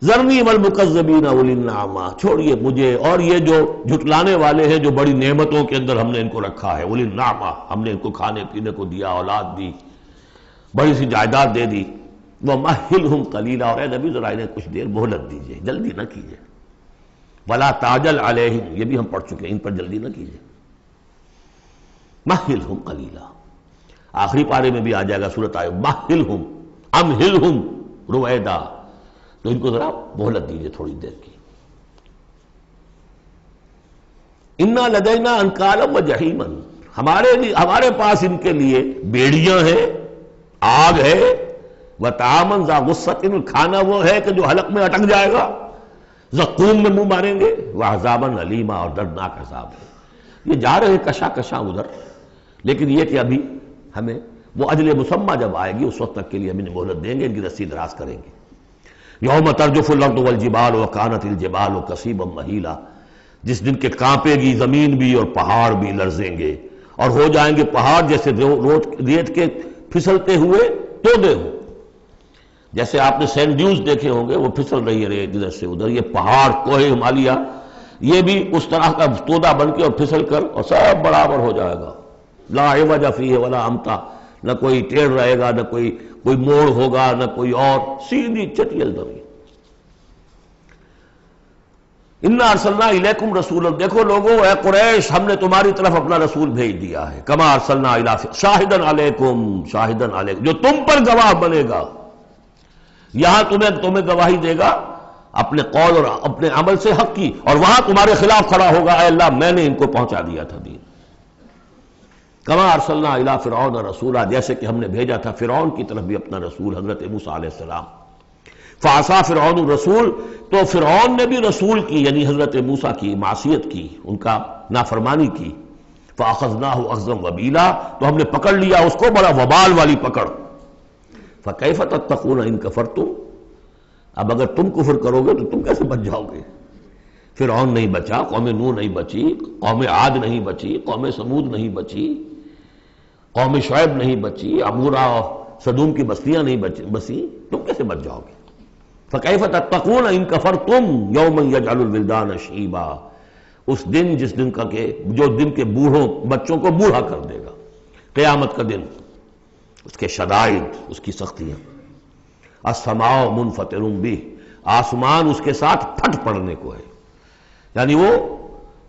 ذرنی والمکذبین اولی النعمہ، چھوڑیے مجھے اور یہ جو جھٹلانے والے ہیں، جو بڑی نعمتوں کے اندر ہم نے ان کو رکھا ہے، اولی النعمہ، ہم نے ان کو کھانے پینے کو دیا، اولاد دی، بڑی سی جائیداد دے دی. وَمَهِّلْهُمْ قَلِيلًا، اور اے نبی ذرا انہیں کچھ دیر مہلت دیجیے، جلدی نہ کیجیے. وَلَا تَعْجَلْ عَلَيْهِمْ، یہ بھی ہم پڑھ چکے ہیں، ان پر جلدی نہ کیجیے. مَهِّلْهُمْ قَلِيلًا، آخری پارے میں بھی آ جائے گا سورۃ آئے مَهِّلْهُمْ أَمْهِلْهُمْ رُوَيْدًا، تو ان کو ذرا مہلت دیجیے تھوڑی دیر کی. اِنَّا لَدَيْنَا أَنْكَالًا وَجَحِيمًا، ہمارے پاس ان کے لیے بیڑیاں ہیں، آگ ہے. وَطَعَامًا ذَا غُصَّةٍ، کھانا وہ ہے کہ جو حلق میں اٹک جائے گا، زقوم میں منہ ماریں گے. وَعَذَابًا أَلِيمًا، اور دردناک عذاب ہے. یہ جا رہے کشا کشا ادھر، لیکن یہ کہ ابھی ہمیں وہ اجل مسمى جب آئے گی اس وقت تک کے لیے ہم انہیں مہلت دیں گے، ان کی رسی دراز کریں گے. یوم ترجف الارض والجبال وکانت الجبال کثیبا مہیلا، جس دن کے کانپے گی زمین بھی اور پہاڑ بھی لرزیں گے، اور ہو جائیں گے پہاڑ جیسے ریت کے پھسلتے ہوئے تودے ہوں. جیسے آپ نے سینڈ ڈیوز دیکھے ہوں گے، وہ پھسل رہی ہے ریت ادھر سے ادھر. یہ پہاڑ کوہ ہمالیہ یہ بھی اس طرح کا تودا بن کے اور پھسل کر اور سب برابر ہو جائے گا. لا عوج فیہ ولا امتا، نہ کوئی ٹیڑھ رہے گا، نہ کوئی موڑ ہوگا، نہ کوئی اور، سیدھی چٹیل زمین. انا ارسلنا الیکم رسولا، دیکھو لوگو اے قریش، ہم نے تمہاری طرف اپنا رسول بھیج دیا ہے. کما ارسلنا الی شاہدا علیکم، شاہدا علیکم، جو تم پر گواہ بنے گا. یہاں تمہیں گواہی دے گا اپنے قول اور اپنے عمل سے حق کی، اور وہاں تمہارے خلاف کھڑا ہوگا، اے اللہ میں نے ان کو پہنچا دیا تھا دین. کما ارسلنا الی فرعون رسولا، جیسے کہ ہم نے بھیجا تھا فرعون کی طرف بھی اپنا رسول حضرت موسیٰ علیہ السلام. فعصا فرعون الرسول، تو فرعون نے بھی رسول کی یعنی حضرت موسیٰ کی معصیت کی، ان کا نافرمانی کی. فاخذناہ اخذا وبیلا، تو ہم نے پکڑ لیا اس کو بڑا وبال والی پکڑ. فکیف تتقون ان کفرتم، اب اگر تم کفر کرو گے تو تم کیسے بچ جاؤ گے؟ فرعون نہیں بچا، قوم نوح نہیں بچی، قوم عاد نہیں بچی، قوم سمود نہیں بچی، قوم شعیب نہیں بچی، عمورہ اور صدوم کی بستیاں نہیں بسی، تم کیسے بچ جاؤ گے؟ فکیف تتقون ان کفرتم یوما یجعل الولدان شیبا، اس دن جس دن کا کہ جو دن کے بوڑھوں بچوں کو بوڑھا کر دے گا، قیامت کا دن، اس کے شدائد، اس کی سختیاں. السماء منفطر بہ، آسمان اس کے ساتھ پھٹ پڑنے کو ہے، یعنی وہ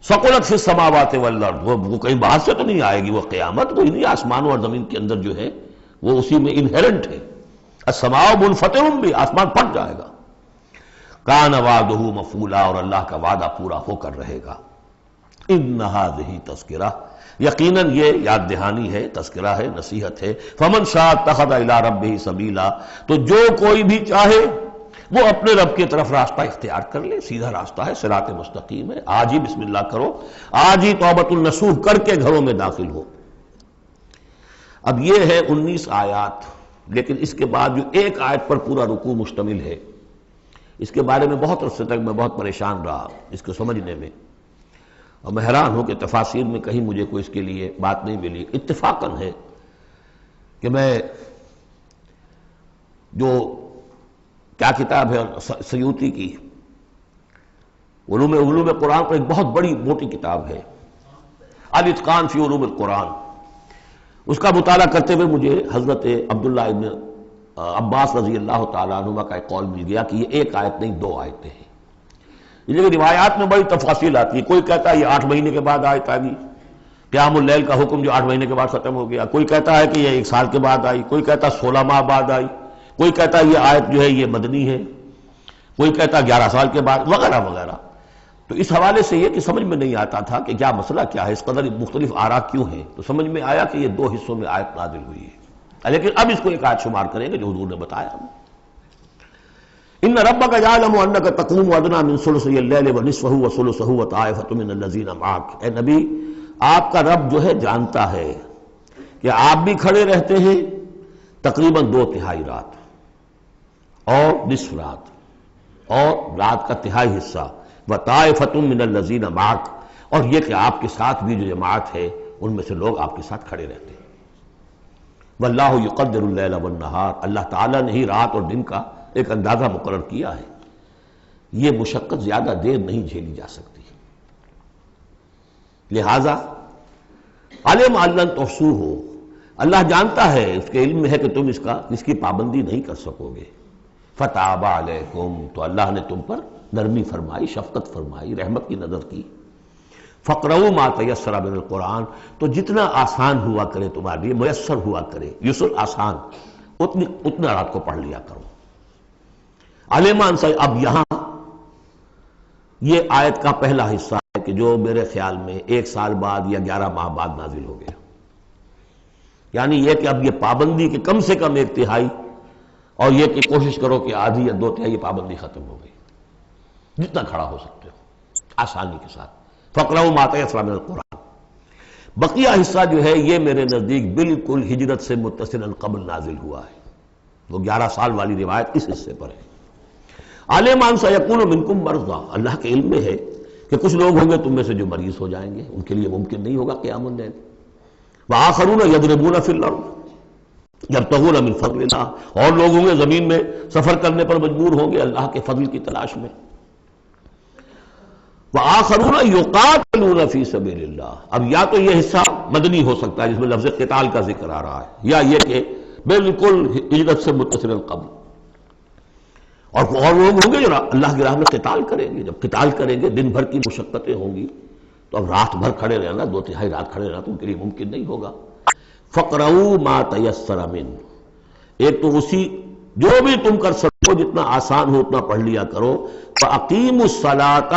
ثقلت فی السماوات والارض، وہ کہیں باہر سے تو نہیں آئے گی، وہ قیامت کو انہی آسمانوں اور زمین کے اندر جو ہے وہ اسی میں انہیرنٹ ہے. السماء منفطر بہ، آسمان پھٹ جائے گا. کان وعدہ مفعولا، اور اللہ کا وعدہ پورا ہو کر رہے گا. ان ھذہ تذکرہ، یقیناً یہ یاد دہانی ہے، تذکرہ ہے، نصیحت ہے. فمن شاء اتخذ الی ربہ سبیلا، تو جو کوئی بھی چاہے وہ اپنے رب کی طرف راستہ اختیار کر لے، سیدھا راستہ ہے، صراط مستقیم ہے. آج ہی بسم اللہ کرو، آج ہی توبۃ النصوح کر کے گھروں میں داخل ہو. اب یہ ہے 19 آیات، لیکن اس کے بعد جو ایک آیت پر پورا رکوع مشتمل ہے، اس کے بارے میں بہت عرصے تک میں بہت پریشان رہا اس کو سمجھنے میں، اور میں حیران ہوں کہ تفاسیر میں کہیں مجھے کوئی اس کے لیے بات نہیں ملی. اتفاقاً ہے کہ میں جو کیا کتاب ہے سیوطی کی علوم قرآن پر ایک بہت بڑی موٹی کتاب ہے، الاتقان فی علوم القرآن، اس کا مطالعہ کرتے ہوئے مجھے حضرت عبداللہ ابن عباس رضی اللہ تعالیٰ عنہما کا ایک قول مل گیا کہ یہ ایک آیت نہیں 2 آیتیں ہیں. لیکن روایات میں بڑی تفاصیل آتی ہے. کوئی کہتا ہے یہ 8 مہینے کے بعد آیت آ گئی، قیام اللیل کا حکم جو 8 مہینے کے بعد ختم ہو گیا. کوئی کہتا ہے کہ یہ 1 سال کے بعد آئی، کوئی کہتا ہے 16 ماہ بعد آئی، کوئی کہتا ہے یہ آیت جو ہے یہ مدنی ہے، کوئی کہتا ہے 11 سال کے بعد، وغیرہ وغیرہ. تو اس حوالے سے یہ کہ سمجھ میں نہیں آتا تھا کہ کیا مسئلہ کیا ہے، اس قدر مختلف آراء کیوں ہیں. تو سمجھ میں آیا کہ یہ 2 حصوں میں آیت نازل ہوئی ہے، لیکن اب اس کو ایک آیت شمار کریں گے جو حضور نے بتایا. ان ربک یعلم انک تقوم ادنی من ثلثی اللیل ونصفہ وثلثہ وطائفۃ من الذین معک، اے نبی آپ کا رب جو ہے جانتا ہے کہ آپ بھی کھڑے رہتے ہیں تقریباً 2/3 رات اور نصف رات اور رات کا تہائی حصہ، وطائفۃ من الذین معک، اور یہ کہ آپ کے ساتھ بھی جو جماعت ہے ان میں سے لوگ آپ کے ساتھ کھڑے رہتے ہیں. واللہ یقدر اللیل والنہار، اللہ تعالیٰ نے ہی رات اور دن کا ایک اندازہ مقرر کیا ہے. یہ مشقت زیادہ دیر نہیں جھیلی جا سکتی، لہذا علم ان لن تحصوہ، اللہ جانتا ہے، اس کے علم میں ہے کہ تم اس کی پابندی نہیں کر سکو گے۔ فتاب علیکم، تو اللہ نے تم پر نرمی فرمائی، شفقت فرمائی، رحمت کی نظر کی۔ فقرؤوا ما تیسر من القرآن، تو جتنا آسان ہوا کرے تمہارے لیے، میسر ہوا کرے، یسر آسان، اتنا رات کو پڑھ لیا کرو۔ علیمان سے اب یہاں یہ آیت کا پہلا حصہ ہے کہ جو میرے خیال میں 1 سال بعد یا 11 ماہ بعد نازل ہو گیا، یعنی یہ کہ اب یہ پابندی کے کم سے کم 1/3 اور یہ کہ کوشش کرو کہ آدھی یا 2/3 یہ پابندی ختم ہو گئی، جتنا کھڑا ہو سکتے ہو آسانی کے ساتھ۔ فقرؤوا ما تیسر من القرآن، بقیہ حصہ جو ہے یہ میرے نزدیک بالکل ہجرت سے متصلا قبل نازل ہوا ہے، وہ 11 سال والی روایت اس حصے پر ہے۔ عالمان سیکون منکم مرضی، اللہ کے علم میں ہے کہ کچھ لوگ ہوں گے تم میں سے جو مریض ہو جائیں گے، ان کے لیے ممکن نہیں ہوگا قیام اللیل۔ وآخرون یضربون فی الارض یبتغون من فضل اللہ، اور لوگ ہوں گے زمین میں سفر کرنے پر مجبور ہوں گے اللہ کے فضل کی تلاش میں۔ وآخرون یقاتلون فی سبیل اللہ، اب یا تو یہ حصہ مدنی ہو سکتا ہے جس میں لفظ قتال کا ذکر آ رہا ہے، یا یہ کہ بالکل ہجرت سے متصل قبل، اور لوگ ہوں گے جو اللہ کی راہ میں قتال کریں گے۔ جب قتال کریں گے دن بھر کی مشقتیں ہوں گی، تو اب رات بھر کھڑے رہنا، 2/3 رات کھڑے رہنا تو ان کے لیے ممکن نہیں ہوگا۔ فقرؤوا ما تیسر من، ایک تو اسی جو بھی تم کر سکو جتنا آسان ہو اتنا پڑھ لیا کرو۔ فاقیموا الصلاۃ